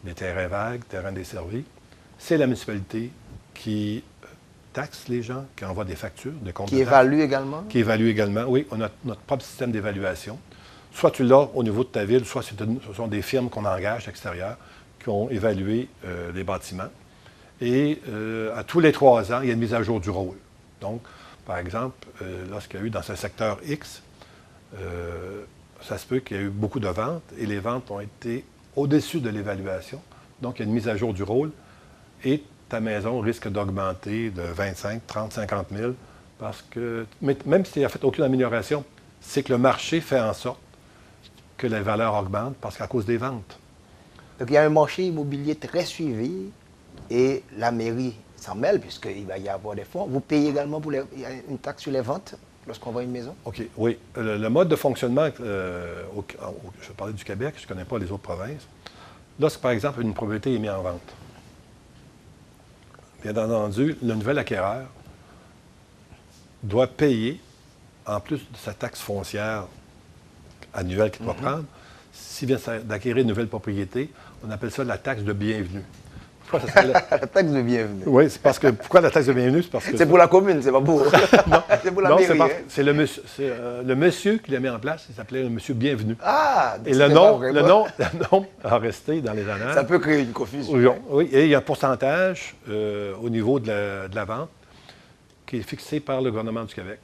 C: les terrains vagues, terrains desservis. C'est la municipalité qui taxe les gens, qui envoie des factures, des comptes de taxes.
B: Qui évalue également?
C: Qui évalue également, oui. On a notre propre système d'évaluation. Soit tu l'as au niveau de ta ville, soit ce sont des firmes qu'on engage extérieures qui ont évalué les bâtiments. Et à tous les 3 ans, il y a une mise à jour du rôle. Donc, par exemple, lorsqu'il y a eu dans ce secteur X, ça se peut qu'il y ait eu beaucoup de ventes et les ventes ont été au-dessus de l'évaluation. Donc, il y a une mise à jour du rôle et ta maison risque d'augmenter de 25, 30, 50 000 parce que, même s'il n'y a fait aucune amélioration, c'est que le marché fait en sorte que les valeurs augmentent parce qu'à cause des ventes.
B: Donc, il y a un marché immobilier très suivi et la mairie s'en mêle puisqu'il va y avoir des fonds. Vous payez également pour une taxe sur les ventes lorsqu'on vend une maison? OK.
C: Oui. Le mode de fonctionnement, je vais parler du Québec, je ne connais pas les autres provinces. Lorsque, par exemple, une propriété est mise en vente, bien entendu, le nouvel acquéreur doit payer, en plus de sa taxe foncière annuelle qu'il doit prendre, s'il vient d'acquérir une nouvelle propriété, on appelle ça la taxe de bienvenue. Pourquoi ça s'appelle
B: la taxe de bienvenue?
C: Oui, c'est parce que... Pourquoi la taxe de bienvenue? C'est parce que...
B: C'est pour la commune, c'est pas pour...
C: non,
B: c'est pour la mairie.
C: C'est le monsieur qui l'a mis en place, il s'appelait le monsieur Bienvenu.
B: Ah!
C: Et le nom a resté dans les annales.
B: Ça peut créer une confusion.
C: Oui, et il y a un pourcentage au niveau de la vente qui est fixé par le gouvernement du Québec.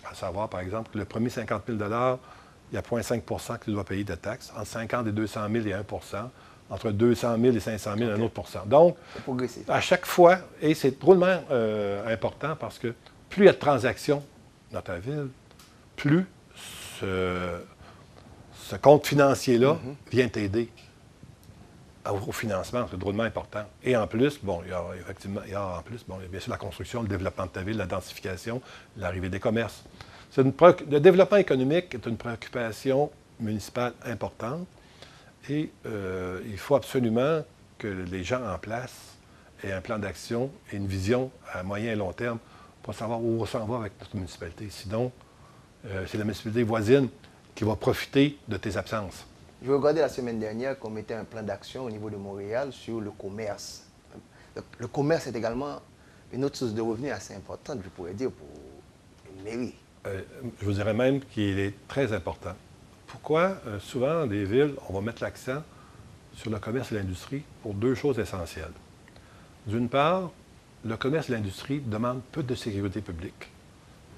C: À savoir, par exemple, que le premier 50 000 $, il y a 0,5 % qu'il doit payer de taxes. Entre 50 et 200 000, il y a 1 %. Entre 200 000 et 500 000, un autre pourcent. Donc, à chaque fois, et c'est drôlement important parce que plus il y a de transactions dans ta ville, plus ce compte financier-là vient t'aider au financement. C'est drôlement important. Et en plus, bon, il y a bien sûr la construction, le développement de ta ville, la densification, l'arrivée des commerces. Le développement économique est une préoccupation municipale importante. Et il faut absolument que les gens en place aient un plan d'action et une vision à moyen et long terme pour savoir où on s'en va avec notre municipalité. Sinon, c'est la municipalité voisine qui va profiter de tes absences.
B: Je regardais la semaine dernière qu'on mettait un plan d'action au niveau de Montréal sur le commerce. Le commerce est également une autre source de revenus assez importante, je pourrais dire, pour une mairie.
C: Je vous dirais même qu'il est très important. Pourquoi? Souvent, dans des villes, on va mettre l'accent sur le commerce et l'industrie pour deux choses essentielles. D'une part, le commerce et l'industrie demandent peu de sécurité publique,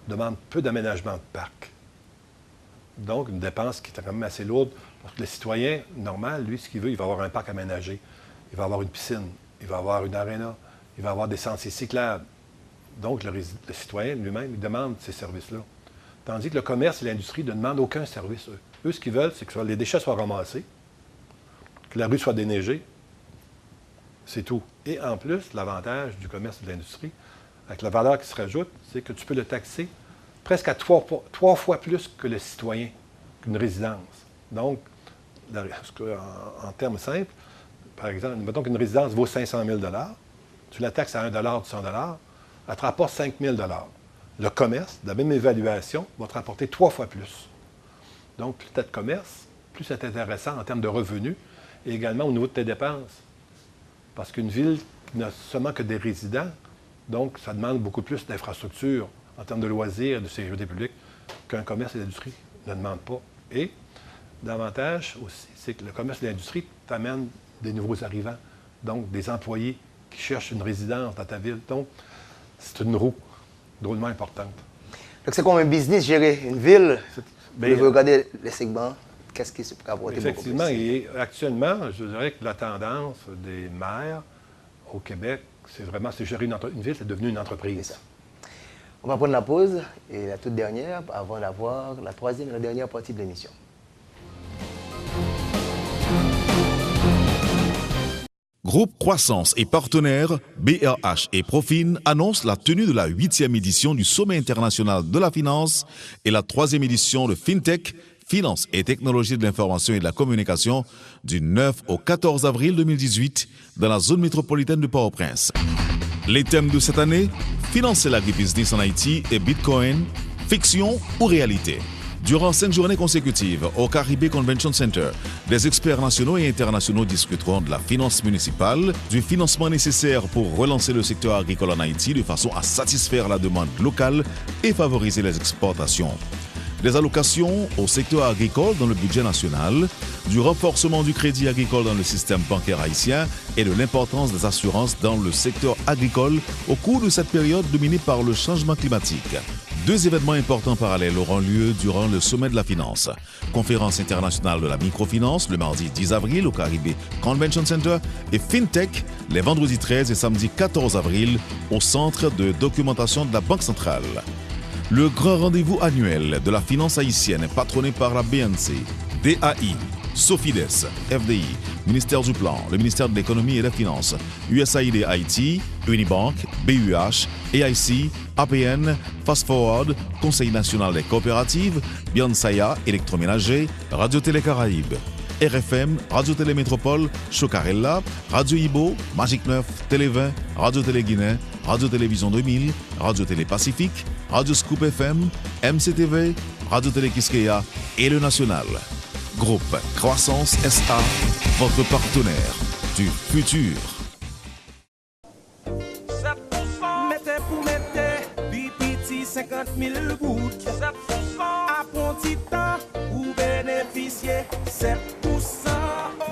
C: demandent peu d'aménagement de parcs. Donc, une dépense qui est quand même assez lourde, parce que le citoyen normal, lui, ce qu'il veut, il va avoir un parc aménagé, il va avoir une piscine, il va avoir une aréna, il va avoir des sentiers cyclables. Donc, le citoyen lui-même, il demande ces services-là. Tandis que le commerce et l'industrie ne demandent aucun service, eux. Eux, ce qu'ils veulent, c'est que les déchets soient ramassés, que la rue soit déneigée. C'est tout. Et en plus, l'avantage du commerce et de l'industrie, avec la valeur qui se rajoute, c'est que tu peux le taxer presque à trois fois plus que le citoyen, qu'une résidence. Donc, en termes simples, par exemple, mettons qu'une résidence vaut 500 000 $, tu la taxes à 1 $, 200 $, elle te rapporte 5 000 $. Le commerce, de la même évaluation, va te rapporter 3 fois plus. Donc, plus tu as de commerce, plus c'est intéressant en termes de revenus et également au niveau de tes dépenses. Parce qu'une ville n'a seulement que des résidents, donc ça demande beaucoup plus d'infrastructures en termes de loisirs et de sécurité publique qu'un commerce et l'industrie ne demandent pas. Et l'avantage aussi, c'est que le commerce et l'industrie t'amènent des nouveaux arrivants, donc des employés qui cherchent une résidence dans ta ville. Donc, c'est une roue drôlement importante.
B: Donc, c'est comme un business, gérer une ville. Vous regardez les segments, qu'est-ce qui se peut apporter beaucoup plus?
C: Effectivement, et actuellement, je dirais que la tendance des maires au Québec, c'est vraiment, c'est gérer une ville, c'est devenu une entreprise.
B: C'est ça. On va prendre la pause et la toute dernière avant d'avoir la troisième et la dernière partie de l'émission.
D: Groupe Croissance et partenaires, BRH et Profin annoncent la tenue de la 8e édition du Sommet international de la finance et la 3e édition de FinTech, Finance et technologie de l'information et de la communication du 9 au 14 avril 2018 dans la zone métropolitaine de Port-au-Prince. Les thèmes de cette année, financer l'agribusiness en Haïti et Bitcoin, fiction ou réalité. Durant 5 journées consécutives au Caribbean Convention Center, des experts nationaux et internationaux discuteront de la finance municipale, du financement nécessaire pour relancer le secteur agricole en Haïti de façon à satisfaire la demande locale et favoriser les exportations. Des allocations au secteur agricole dans le budget national, du renforcement du crédit agricole dans le système bancaire haïtien et de l'importance des assurances dans le secteur agricole au cours de cette période dominée par le changement climatique. 2 événements importants parallèles auront lieu durant le sommet de la finance. Conférence internationale de la microfinance le mardi 10 avril au Caribbean Convention Center et FinTech les vendredis 13 et samedi 14 avril au Centre de documentation de la Banque centrale. Le grand rendez-vous annuel de la finance haïtienne est patronné par la BNC, DAI, Sofides, FDI, Ministère du Plan, le ministère de l'Économie et des Finances, USAID Haïti, Unibank, BUH, AIC, APN, Fast Forward, Conseil national des coopératives, Biansaya, Électroménager, Radio-Télé Caraïbes, RFM, Radio-Télé Métropole, Chocarella, Radio Ibo, Magic 9, Télé 20, Radio-Télé Guinée, Radio-Télévision 2000, Radio-Télé Pacifique, Radio Scoop FM, MCTV, Radio-Télé Kiskeya et le National. Groupe Croissance SA, votre partenaire du futur.
E: Mettez pour mettre, BPT 50 000 gouttes. 7% à bon petit temps, vous bénéficiez 7%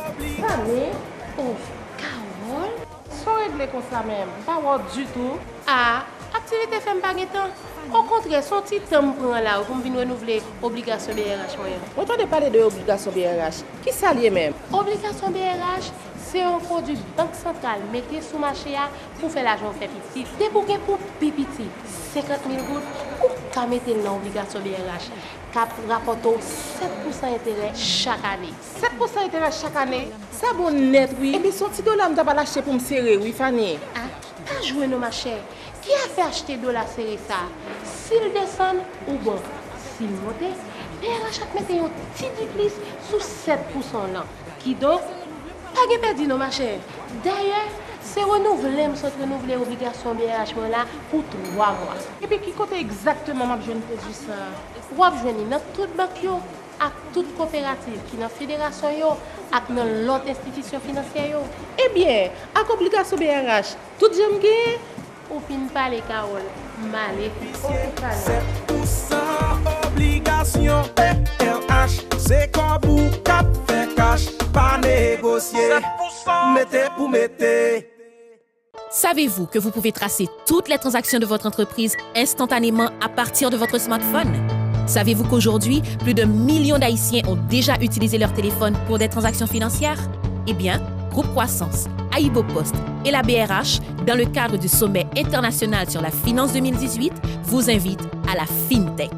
E: obligé.
F: Allez, oh, Carole,
G: Sans régler comme ça même, pas voir du tout.
F: ah, activité fait pas temps. Au contraire, son petit temps prend là pour venir renouveler obligation BRH moyen.
G: On entend parler de obligation BRH. Qui s'allie même?
F: Obligation BRH, c'est un produit banque centrale mettez sous marché pour faire l'argent fait petit. Débouquer pour pipiti, 50 000 gouttes, ou qu'à mettre dans l'obligation BRH, cap rapporte 7% intérêt chaque année.
G: 7% intérêt chaque année. Ça bon net, oui. Et bien, son petit dollar, je vais l'acheter pour me serrer, oui, Fanny.
F: Ah, t'as joué nos ma chère. Qui a fait acheter de la série ça? S'il descend ou bon, s'il monte, BRH a mis un petit duplice sous 7% là. Qui donc, pas de perdu non ma chère. D'ailleurs, c'est renouvelé, renouveler l'obligation BRH là pour 3 mois.
G: Et puis, qui côté exactement m'a besoin de produit ça?
F: Vous avez besoin dans toute banque yo, à toute coopérative qui dans la fédération yo, à dans l'autre institution financière yo.
G: Eh bien, avec obligation BRH, tout j'aime gagner.
F: Ou fin pas les Carole, malé.
E: 7% obligation BRH, c'est comme vous cap fait cash, pas négocier. négocier. Mettez pour mettez.
A: Savez-vous que vous pouvez tracer toutes les transactions de votre entreprise instantanément à partir de votre smartphone? Savez-vous qu'aujourd'hui, plus de millions d'Haïtiens ont déjà utilisé leur téléphone pour des transactions financières? Eh bien, Groupe Croissance, Aibo Post et la BRH, dans le cadre du Sommet international sur la finance 2018, vous invitent à la FinTech.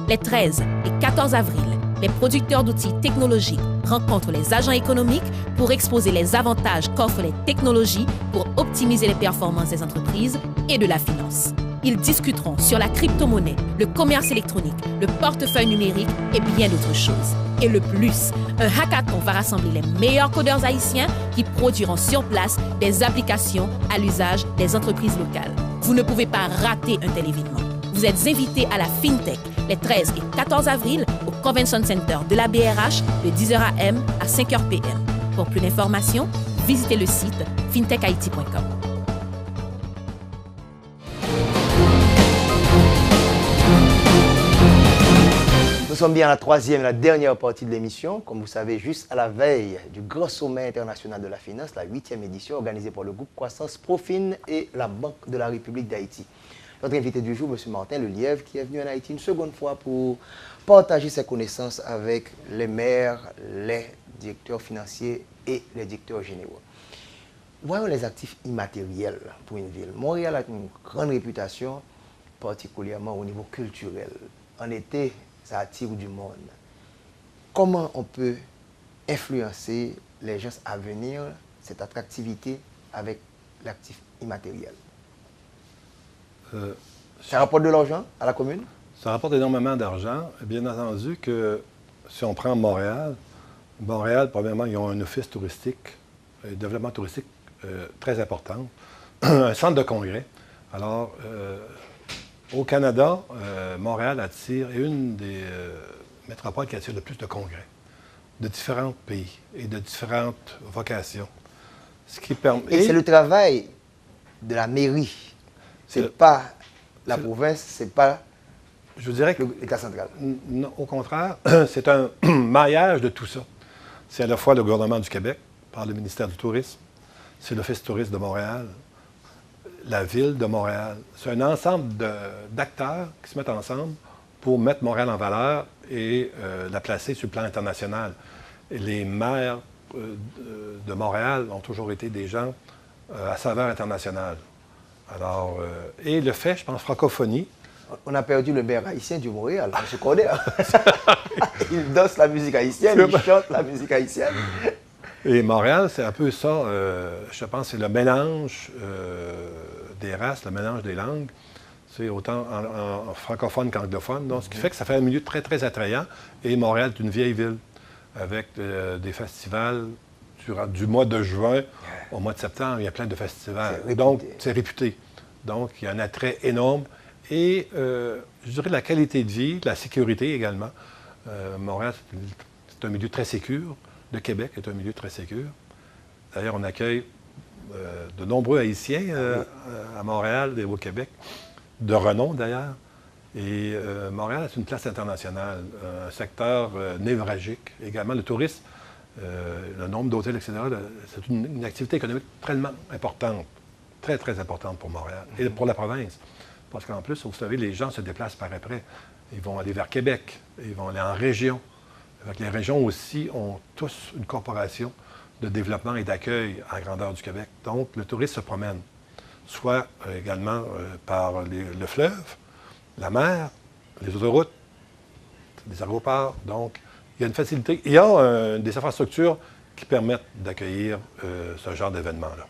A: Les 13 et 14 avril, les producteurs d'outils technologiques rencontrent les agents économiques pour exposer les avantages qu'offrent les technologies pour optimiser les performances des entreprises et de la finance. Ils discuteront sur la crypto-monnaie, le commerce électronique, le portefeuille numérique et bien d'autres choses. Et le plus, un hackathon va rassembler les meilleurs codeurs haïtiens qui produiront sur place des applications à l'usage des entreprises locales. Vous ne pouvez pas rater un tel événement. Vous êtes invités à la FinTech les 13 et 14 avril au Convention Center de la BRH de 10h AM à 5h PM. Pour plus d'informations, visitez le site fintechhaiti.com.
B: Nous sommes bien à la troisième, la dernière partie de l'émission. Comme vous savez, juste à la veille du grand sommet international de la finance, la 8e édition organisée par le groupe Croissance Profin et la Banque de la République d'Haïti. Notre invité du jour, M. Martin Lelièvre, qui est venu en Haïti une seconde fois pour partager ses connaissances avec les maires, les directeurs financiers et les directeurs généraux. Voyons les actifs immatériels pour une ville. Montréal a une grande réputation, particulièrement au niveau culturel. En été, ça attire du monde. Comment on peut influencer les gens à venir cette attractivité avec l'actif immatériel? Ça rapporte de l'argent à la commune?
C: Ça rapporte énormément d'argent. Bien entendu que si on prend Montréal, premièrement, ils ont un office touristique, un développement touristique très important, un centre de congrès. Alors, au Canada, Montréal est une des métropoles qui attire le plus de congrès de différents pays et de différentes vocations. Ce qui permet...
B: Et c'est le travail de la mairie. Ce n'est pas la province, ce n'est pas l'État central.
C: Non, au contraire, c'est un maillage de tout ça. C'est à la fois le gouvernement du Québec, par le ministère du Tourisme, c'est l'Office touriste de Montréal, la Ville de Montréal. C'est un ensemble d'acteurs qui se mettent ensemble pour mettre Montréal en valeur et la placer sur le plan international. Et les maires de Montréal ont toujours été des gens à saveur internationale. Alors, et le fait, je pense, francophonie.
B: On a perdu le maire haïtien du Montréal, M. Corder. Il danse la musique haïtienne, il chante la musique haïtienne.
C: Et Montréal, c'est un peu ça, je pense, c'est le mélange des races, le mélange des langues. C'est autant en francophone qu'anglophone. Donc, ce qui fait que ça fait un milieu très, très attrayant. Et Montréal est une vieille ville avec des festivals du mois de juin au mois de septembre. Il y a plein de festivals. Donc, c'est réputé. Donc, il y a un attrait énorme. Et, je dirais, la qualité de vie, la sécurité également. Montréal, c'est un milieu très sécure. Le Québec est un milieu très sécure. D'ailleurs, on accueille de nombreux Haïtiens à Montréal et au Québec, de renom d'ailleurs. Et Montréal, c'est une place internationale, un secteur névralgique. Également, le tourisme, le nombre d'hôtels, etc., c'est une activité économique tellement importante, très, très importante pour Montréal et pour la province. Parce qu'en plus, vous savez, les gens se déplacent par après. Ils vont aller vers Québec, ils vont aller en région. Les régions aussi ont tous une corporation de développement et d'accueil à la grandeur du Québec. Donc, le tourisme se promène, soit également par le fleuve, la mer, les autoroutes, les aéroports. Donc, il y a une facilité. Il y a des infrastructures qui permettent d'accueillir ce genre d'événement-là.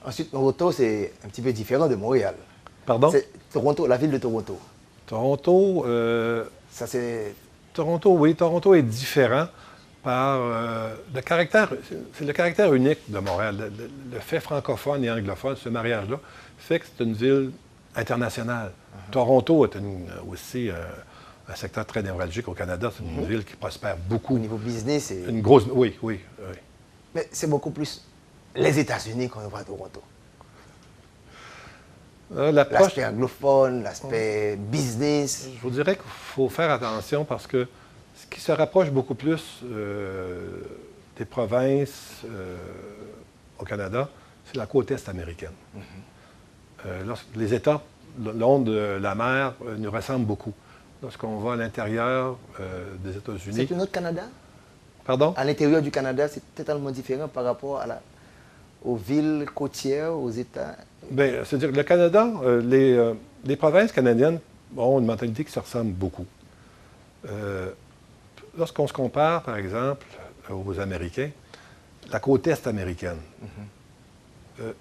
B: Ensuite, Toronto, c'est un petit peu différent de Montréal.
C: Pardon?
B: C'est Toronto, la ville de Toronto.
C: Toronto,
B: ça c'est...
C: Toronto, oui. Toronto est différent par le caractère... C'est le caractère unique de Montréal. Le fait francophone et anglophone, ce mariage-là, fait que c'est une ville internationale. Toronto est aussi un secteur très névralgique au Canada. C'est une ville qui prospère beaucoup.
B: Au niveau business, c'est...
C: Une grosse... Oui.
B: Mais c'est beaucoup plus les États-Unis qu'on voit à Toronto. L'aspect anglophone, l'aspect business.
C: Je vous dirais qu'il faut faire attention parce que ce qui se rapproche beaucoup plus des provinces au Canada, c'est la côte est américaine. Les États le long de la mer nous ressemblent beaucoup. Lorsqu'on va à l'intérieur des États-Unis...
B: C'est un autre Canada?
C: Pardon?
B: À l'intérieur du Canada, c'est totalement différent par rapport aux villes côtières, aux États?
C: Bien, c'est-à-dire que le Canada, les provinces canadiennes ont une mentalité qui se ressemble beaucoup. Lorsqu'on se compare, par exemple, aux Américains, la côte est américaine,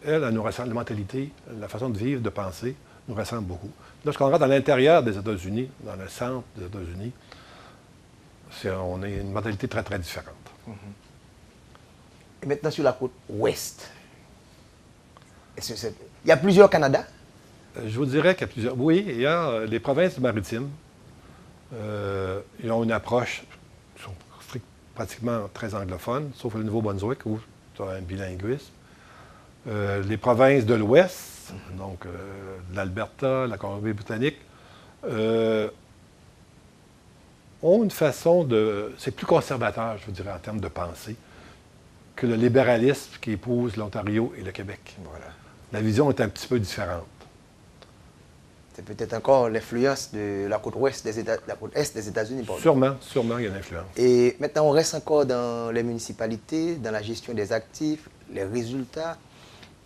C: elle nous ressemble, la mentalité, la façon de vivre, de penser, nous ressemble beaucoup. Lorsqu'on rentre à l'intérieur des États-Unis, dans le centre des États-Unis, on a une mentalité très, très différente.
B: Et maintenant, sur la côte ouest, il y a plusieurs Canada?
C: Je vous dirais qu'il y a plusieurs... Oui, il y a les provinces maritimes. Ils ont une approche qui sont pratiquement très anglophone, sauf le Nouveau-Brunswick, où tu as un bilinguisme. Les provinces de l'Ouest, donc l'Alberta, la Colombie-Britannique, ont une façon de... C'est plus conservateur, je vous dirais, en termes de pensée, que le libéralisme qui épouse l'Ontario et le Québec.
B: Voilà.
C: La vision est un petit peu différente.
B: C'est peut-être encore l'influence de la côte ouest la côte est des États-Unis.
C: Sûrement, il y a une influence.
B: Et maintenant, on reste encore dans les municipalités, dans la gestion des actifs, les résultats.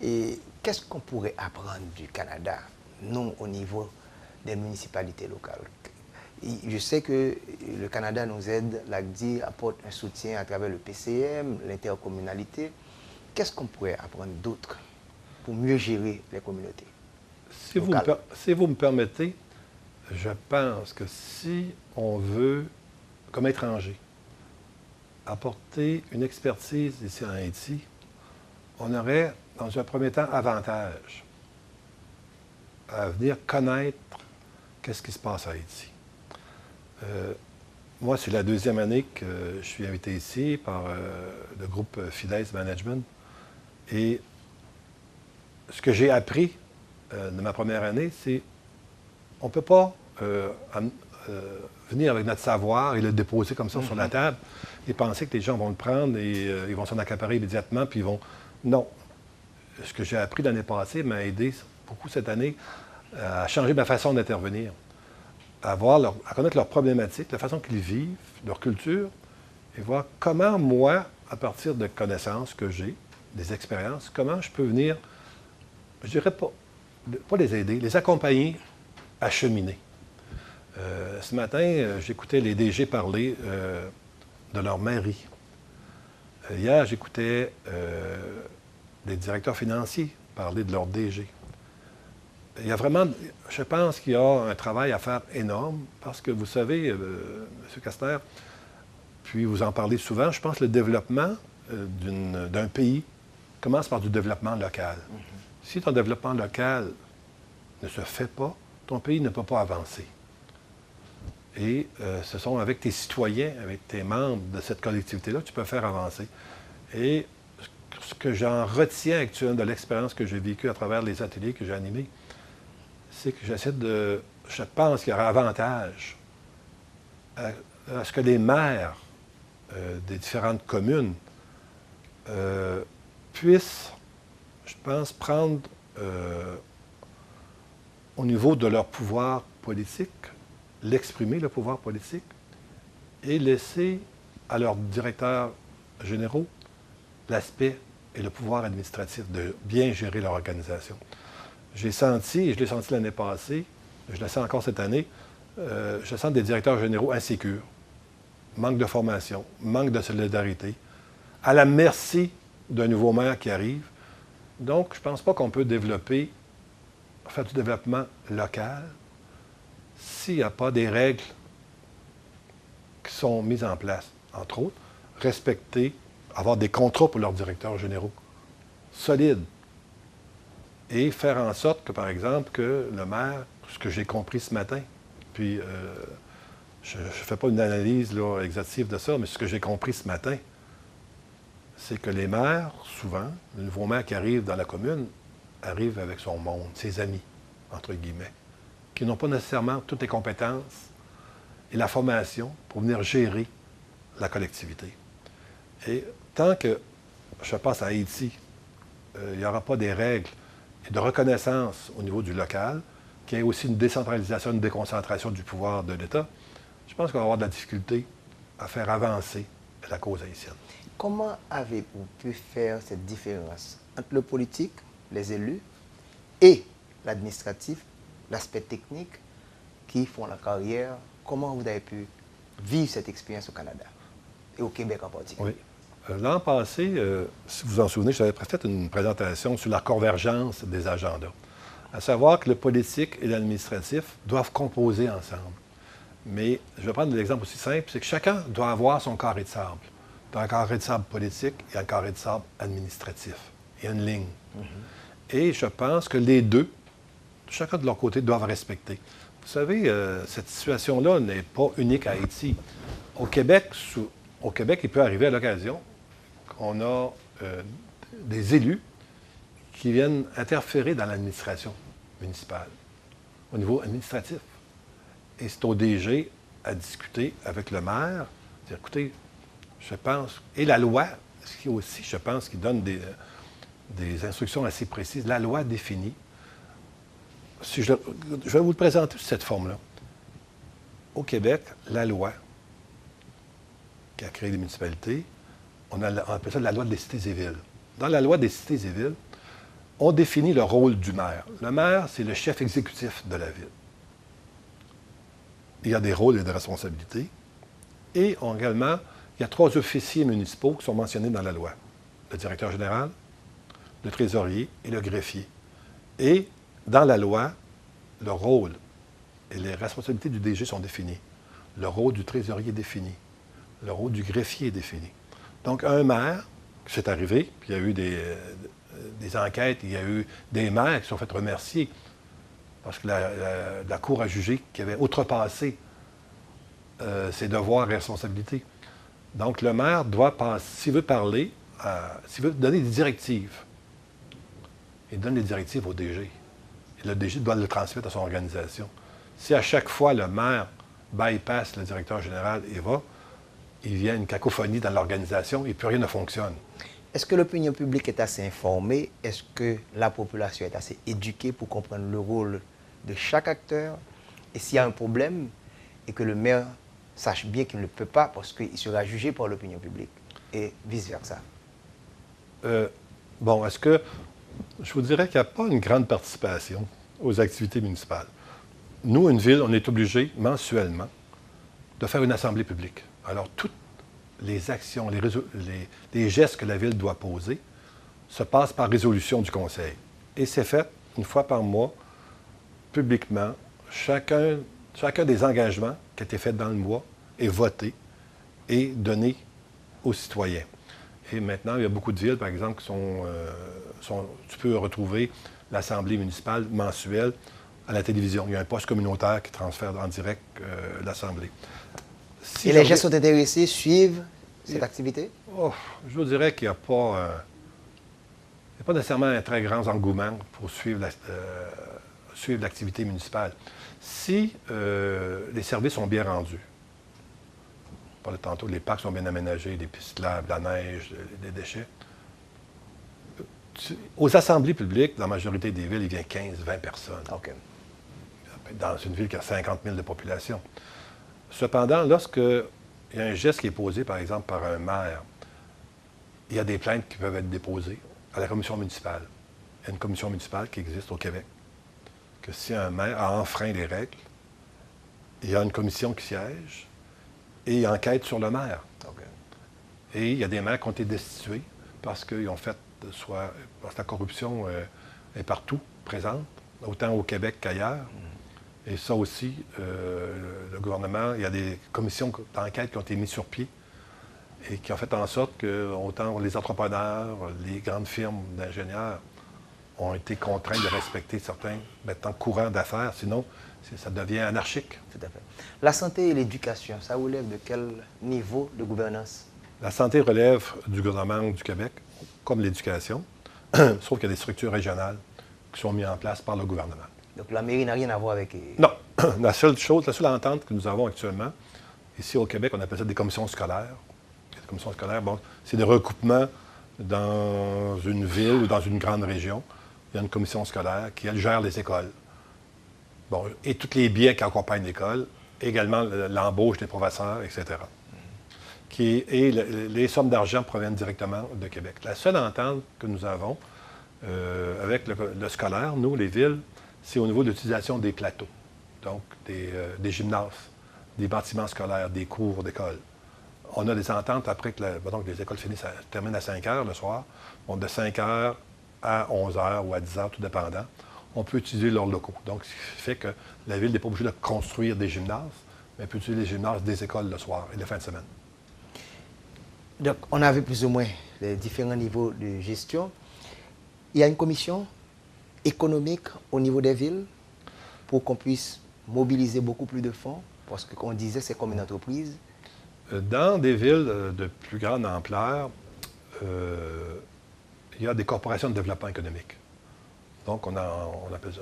B: Et qu'est-ce qu'on pourrait apprendre du Canada, nous, au niveau des municipalités locales? Je sais que le Canada nous aide, l'ACDI apporte un soutien à travers le PCM, l'intercommunalité. Qu'est-ce qu'on pourrait apprendre d'autre pour mieux gérer les communautés?
C: Si vous me permettez, je pense que si on veut, comme étranger, apporter une expertise ici en Haïti, on aurait, dans un premier temps, avantage à venir connaître qu'est-ce qui se passe à Haïti. Moi, c'est la deuxième année que je suis invité ici par le groupe Fides Management. Et ce que j'ai appris de ma première année, c'est qu'on ne peut pas venir avec notre savoir et le déposer comme ça sur la table et penser que les gens vont le prendre et ils vont s'en accaparer immédiatement, puis ils vont... Non. Ce que j'ai appris l'année passée m'a aidé beaucoup cette année à changer ma façon d'intervenir, à connaître leurs problématiques, la façon qu'ils vivent, leur culture, et voir comment moi, à partir de connaissances que j'ai, des expériences, comment je peux venir, je dirais pas les aider, les accompagner à cheminer. Ce matin, j'écoutais les DG parler de leur mairie. Hier, j'écoutais les directeurs financiers parler de leur DG. Il y a vraiment, je pense qu'il y a un travail à faire énorme parce que vous savez, M. Castor, puis vous en parlez souvent, je pense que le développement d'un pays commence par du développement local. Si ton développement local ne se fait pas, ton pays ne peut pas avancer. Et ce sont avec tes citoyens, avec tes membres de cette collectivité-là que tu peux faire avancer. Et ce que j'en retiens actuellement de l'expérience que j'ai vécue à travers les ateliers que j'ai animés, c'est que je pense qu'il y aura avantage à ce que les maires des différentes communes puissent, je pense, prendre au niveau de leur pouvoir politique, l'exprimer, le pouvoir politique, et laisser à leurs directeurs généraux l'aspect et le pouvoir administratif de bien gérer leur organisation. J'ai senti, et je l'ai senti l'année passée, je le sens encore cette année, je sens des directeurs généraux insécures, manque de formation, manque de solidarité, à la merci d'un nouveau maire qui arrive. Donc, je ne pense pas qu'on peut faire du développement local s'il n'y a pas des règles qui sont mises en place. Entre autres, respecter, avoir des contrats pour leurs directeurs généraux solides et faire en sorte que, par exemple, que le maire, ce que j'ai compris ce matin, puis je ne fais pas une analyse là, exhaustive de ça, mais ce que j'ai compris ce matin, c'est que les maires, souvent, le nouveau maire qui arrive dans la commune, arrive avec son monde, ses amis, entre guillemets, qui n'ont pas nécessairement toutes les compétences et la formation pour venir gérer la collectivité. Et tant que, je pense à Haïti, il n'y aura pas des règles et de reconnaissance au niveau du local, qu'il y ait aussi une décentralisation, une déconcentration du pouvoir de l'État, je pense qu'on va avoir de la difficulté à faire avancer la cause haïtienne.
B: Comment avez-vous pu faire cette différence entre le politique, les élus, et l'administratif, l'aspect technique, qui font la carrière? Comment vous avez pu vivre cette expérience au Canada et au Québec en particulier?
C: Oui. L'an passé, si vous vous en souvenez, j'avais fait une présentation sur la convergence des agendas, à savoir que le politique et l'administratif doivent composer ensemble. Mais je vais prendre l'exemple aussi simple, c'est que chacun doit avoir son carré de sable. Dans un carré de sable politique et un carré de sable administratif. Il y a une ligne. Et je pense que les deux, chacun de leur côté, doivent respecter. Vous savez, cette situation-là n'est pas unique à Haïti. Au Québec, il peut arriver à l'occasion qu'on a des élus qui viennent interférer dans l'administration municipale, au niveau administratif. Et c'est au DG à discuter avec le maire, dire, écoutez, je pense, et la loi, ce qui aussi, je pense, qui donne des instructions assez précises, la loi définit. Si je vais vous le présenter sous cette forme-là. Au Québec, la loi qui a créé les municipalités, on appelle ça la loi des cités et villes. Dans la loi des cités et villes, on définit le rôle du maire. Le maire, c'est le chef exécutif de la ville. Il y a des rôles et des responsabilités. Et également, il y a 3 officiers municipaux qui sont mentionnés dans la loi. Le directeur général, le trésorier et le greffier. Et dans la loi, le rôle et les responsabilités du DG sont définis. Le rôle du trésorier est défini. Le rôle du greffier est défini. Donc, un maire, c'est arrivé, puis il y a eu des enquêtes, il y a eu des maires qui se sont fait remercier parce que la Cour a jugé qu'il avait outrepassé ses devoirs et responsabilités. Donc, le maire doit passer, s'il veut parler, s'il veut donner des directives, il donne les directives au DG. Et le DG doit le transmettre à son organisation. Si à chaque fois le maire bypasse le directeur général et il y a une cacophonie dans l'organisation et plus rien ne fonctionne.
B: Est-ce que l'opinion publique est assez informée? Est-ce que la population est assez éduquée pour comprendre le rôle de chaque acteur? Et s'il y a un problème, et que le maire sache bien qu'il ne peut pas parce qu'il sera jugé par l'opinion publique, et vice-versa?
C: Est-ce que... Je vous dirais qu'il n'y a pas une grande participation aux activités municipales. Nous, une ville, on est obligé mensuellement de faire une assemblée publique. Alors, toutes les actions, les gestes que la ville doit poser se passent par résolution du conseil. Et c'est fait une fois par mois, publiquement. Chacun des engagements qui a été fait dans le mois est voté et donné aux citoyens. Et maintenant, il y a beaucoup de villes, par exemple, qui tu peux retrouver l'Assemblée municipale mensuelle à la télévision. Il y a un poste communautaire qui transfère en direct l'Assemblée.
B: Et les gens sont intéressés, suivent cette activité?
C: Je vous dirais qu'il n'y a pas nécessairement un très grand engouement pour suivre l'activité municipale. Si les services sont bien rendus, on parlait tantôt, les parcs sont bien aménagés, des pistes cyclables, la neige, des déchets. Aux assemblées publiques, dans la majorité des villes, il vient 15-20 personnes.
B: Okay.
C: Dans une ville qui a 50 000 de population. Cependant, lorsqu'il y a un geste qui est posé, par exemple, par un maire, il y a des plaintes qui peuvent être déposées à la commission municipale. Il y a une commission municipale qui existe au Québec. Que si un maire a enfreint les règles, il y a une commission qui siège et il enquête sur le maire.
B: Okay.
C: Et il y a des maires qui ont été destitués parce qu'ils ont fait parce que la corruption est partout présente, autant au Québec qu'ailleurs. Et ça aussi, le gouvernement, il y a des commissions d'enquête qui ont été mises sur pied et qui ont fait en sorte que autant les entrepreneurs, les grandes firmes d'ingénieurs ont été contraints de respecter certains maintenant courants d'affaires, sinon ça devient anarchique.
B: Tout à fait. La santé et l'éducation, ça relève de quel niveau de gouvernance?
C: La santé relève du gouvernement du Québec, comme l'éducation, sauf qu'il y a des structures régionales qui sont mises en place par le gouvernement.
B: Donc la mairie n'a rien à voir avec...
C: Non. La seule entente que nous avons actuellement, ici au Québec, on appelle ça des commissions scolaires. commissions scolaires, bon, c'est des recoupements dans une ville ou dans une grande région. Il y a une commission scolaire qui, elle, gère les écoles. Bon, et tous les biens qui accompagnent l'école, également l'embauche des professeurs, etc. Les sommes d'argent proviennent directement de Québec. La seule entente que nous avons avec le scolaire, nous, les villes, c'est au niveau de l'utilisation des plateaux, donc des gymnases, des bâtiments scolaires, des cours d'école. On a des ententes après que les écoles terminent à 5 heures le soir. Bon, de 5 heures à 11 heures ou à 10 heures, tout dépendant, on peut utiliser leurs locaux. Donc, ce qui fait que la ville n'est pas obligée de construire des gymnases, mais elle peut utiliser les gymnases des écoles le soir et les fins de semaine.
B: Donc, on avait plus ou moins les différents niveaux de gestion. Il y a une commission économique au niveau des villes pour qu'on puisse mobiliser beaucoup plus de fonds, parce que, comme on disait, c'est comme une entreprise.
C: Dans des villes de plus grande ampleur, il y a des corporations de développement économique. Donc, on appelle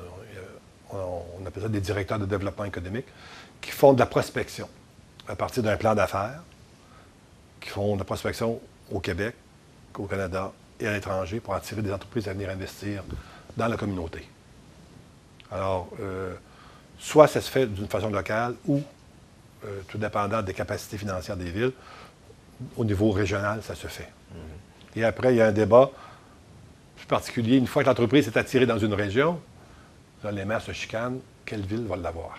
C: ça des directeurs de développement économique qui font de la prospection à partir d'un plan d'affaires, qui font de la prospection au Québec, au Canada et à l'étranger pour attirer des entreprises à venir investir dans la communauté. Alors, soit ça se fait d'une façon locale ou, tout dépendant des capacités financières des villes, au niveau régional, ça se fait. Et après, il y a un débat plus particulier. Une fois que l'entreprise est attirée dans une région, là, les maires se chicanent, quelle ville va l'avoir?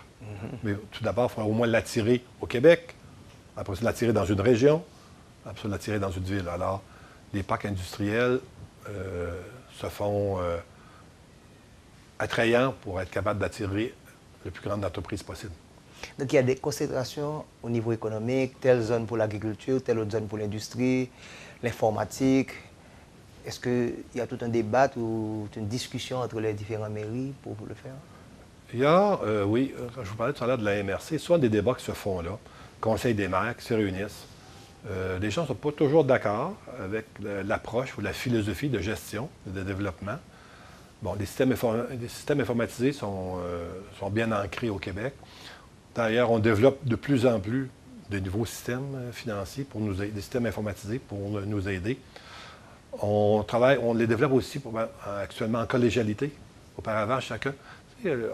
C: Mais tout d'abord, il faut au moins l'attirer au Québec, après ça, l'attirer dans une région, après ça, l'attirer dans une ville. Alors, les parcs industriels se font attrayants pour être capables d'attirer le plus grande entreprise possible.
B: Donc, il y a des concentrations au niveau économique, telle zone pour l'agriculture, telle autre zone pour l'industrie, l'informatique. Est-ce qu'il y a tout un débat ou une discussion entre les différentes mairies pour le faire?
C: Il y a, oui, quand je vous parlais tout à l'heure de la MRC, soit des débats qui se font là, conseil des maires qui se réunissent. Les gens ne sont pas toujours d'accord avec l'approche ou la philosophie de gestion, de développement. Bon, les systèmes informatisés sont bien ancrés au Québec. D'ailleurs, on développe de plus en plus de nouveaux systèmes financiers, des systèmes informatisés pour nous aider. On les développe aussi actuellement en collégialité. Auparavant, chacun.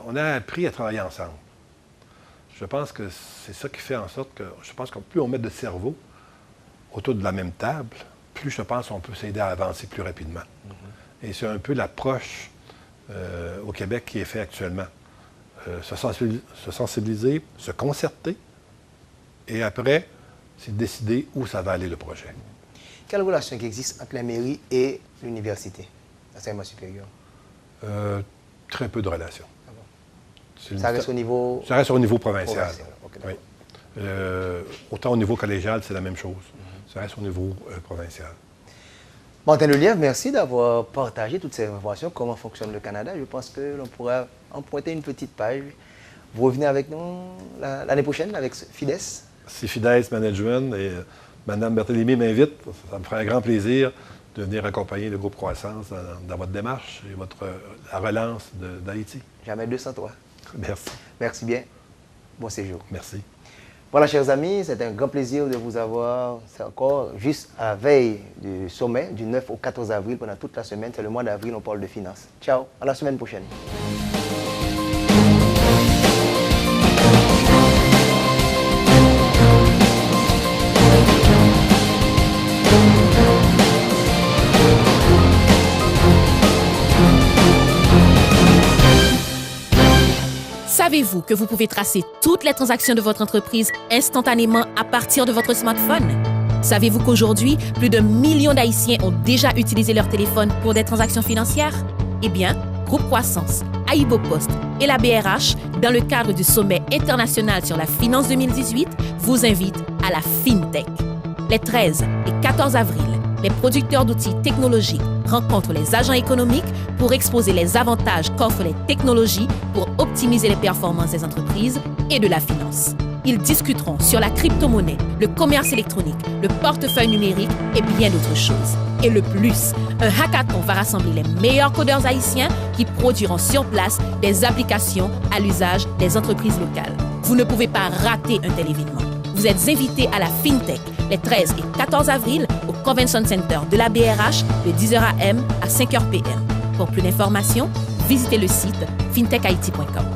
C: On a appris à travailler ensemble. Je pense que c'est ça qui fait en sorte que, je pense que plus on met de cerveau autour de la même table, plus je pense qu'on peut s'aider à avancer plus rapidement. Et c'est un peu l'approche au Québec qui est faite actuellement. Se sensibiliser, se concerter, et après, c'est décider où ça va aller le projet.
B: Quelle relation qui existe entre la mairie et l'université, l'enseignement supérieur?
C: Très peu de relations.
B: Ah bon. Ça reste au niveau...
C: Ça reste au niveau provincial.
B: Okay,
C: oui. Autant au niveau collégial, c'est la même chose. Ça reste au niveau provincial.
B: Martin Lelièvre, merci d'avoir partagé toutes ces informations, comment fonctionne le Canada. Je pense que l'on pourra emprunter une petite page. Vous revenez avec nous l'année prochaine avec FIDES?
C: Si FIDES Management et Mme Berthélémy m'invite, ça me ferait un grand plaisir de venir accompagner le groupe Croissance dans votre démarche et la relance d'Haïti.
B: Jamais 203.
C: Merci.
B: Merci bien. Bon séjour.
C: Merci.
B: Voilà, chers amis, c'est un grand plaisir de vous avoir. C'est encore juste à la veille du sommet, du 9 au 14 avril, pendant toute la semaine. C'est le mois d'avril, on parle de finances. Ciao, à la semaine prochaine.
A: Savez-vous que vous pouvez tracer toutes les transactions de votre entreprise instantanément à partir de votre smartphone? Savez-vous qu'aujourd'hui, plus de millions d'Haïtiens ont déjà utilisé leur téléphone pour des transactions financières? Eh bien, Groupe Croissance, Aibo Post et la BRH, dans le cadre du sommet international sur la finance 2018, vous invitent à la FinTech. Les 13 et 14 avril, les producteurs d'outils technologiques rencontrent les agents économiques pour exposer les avantages qu'offrent les technologies pour optimiser les performances des entreprises et de la finance. Ils discuteront sur la crypto-monnaie, le commerce électronique, le portefeuille numérique et bien d'autres choses. Et le plus, un hackathon va rassembler les meilleurs codeurs haïtiens qui produiront sur place des applications à l'usage des entreprises locales. Vous ne pouvez pas rater un tel événement. Vous êtes invités à la FinTech, les 13 et 14 avril au Convention Center de la BRH de 10h AM à 5h PM. Pour plus d'informations, visitez le site fintechhaiti.com.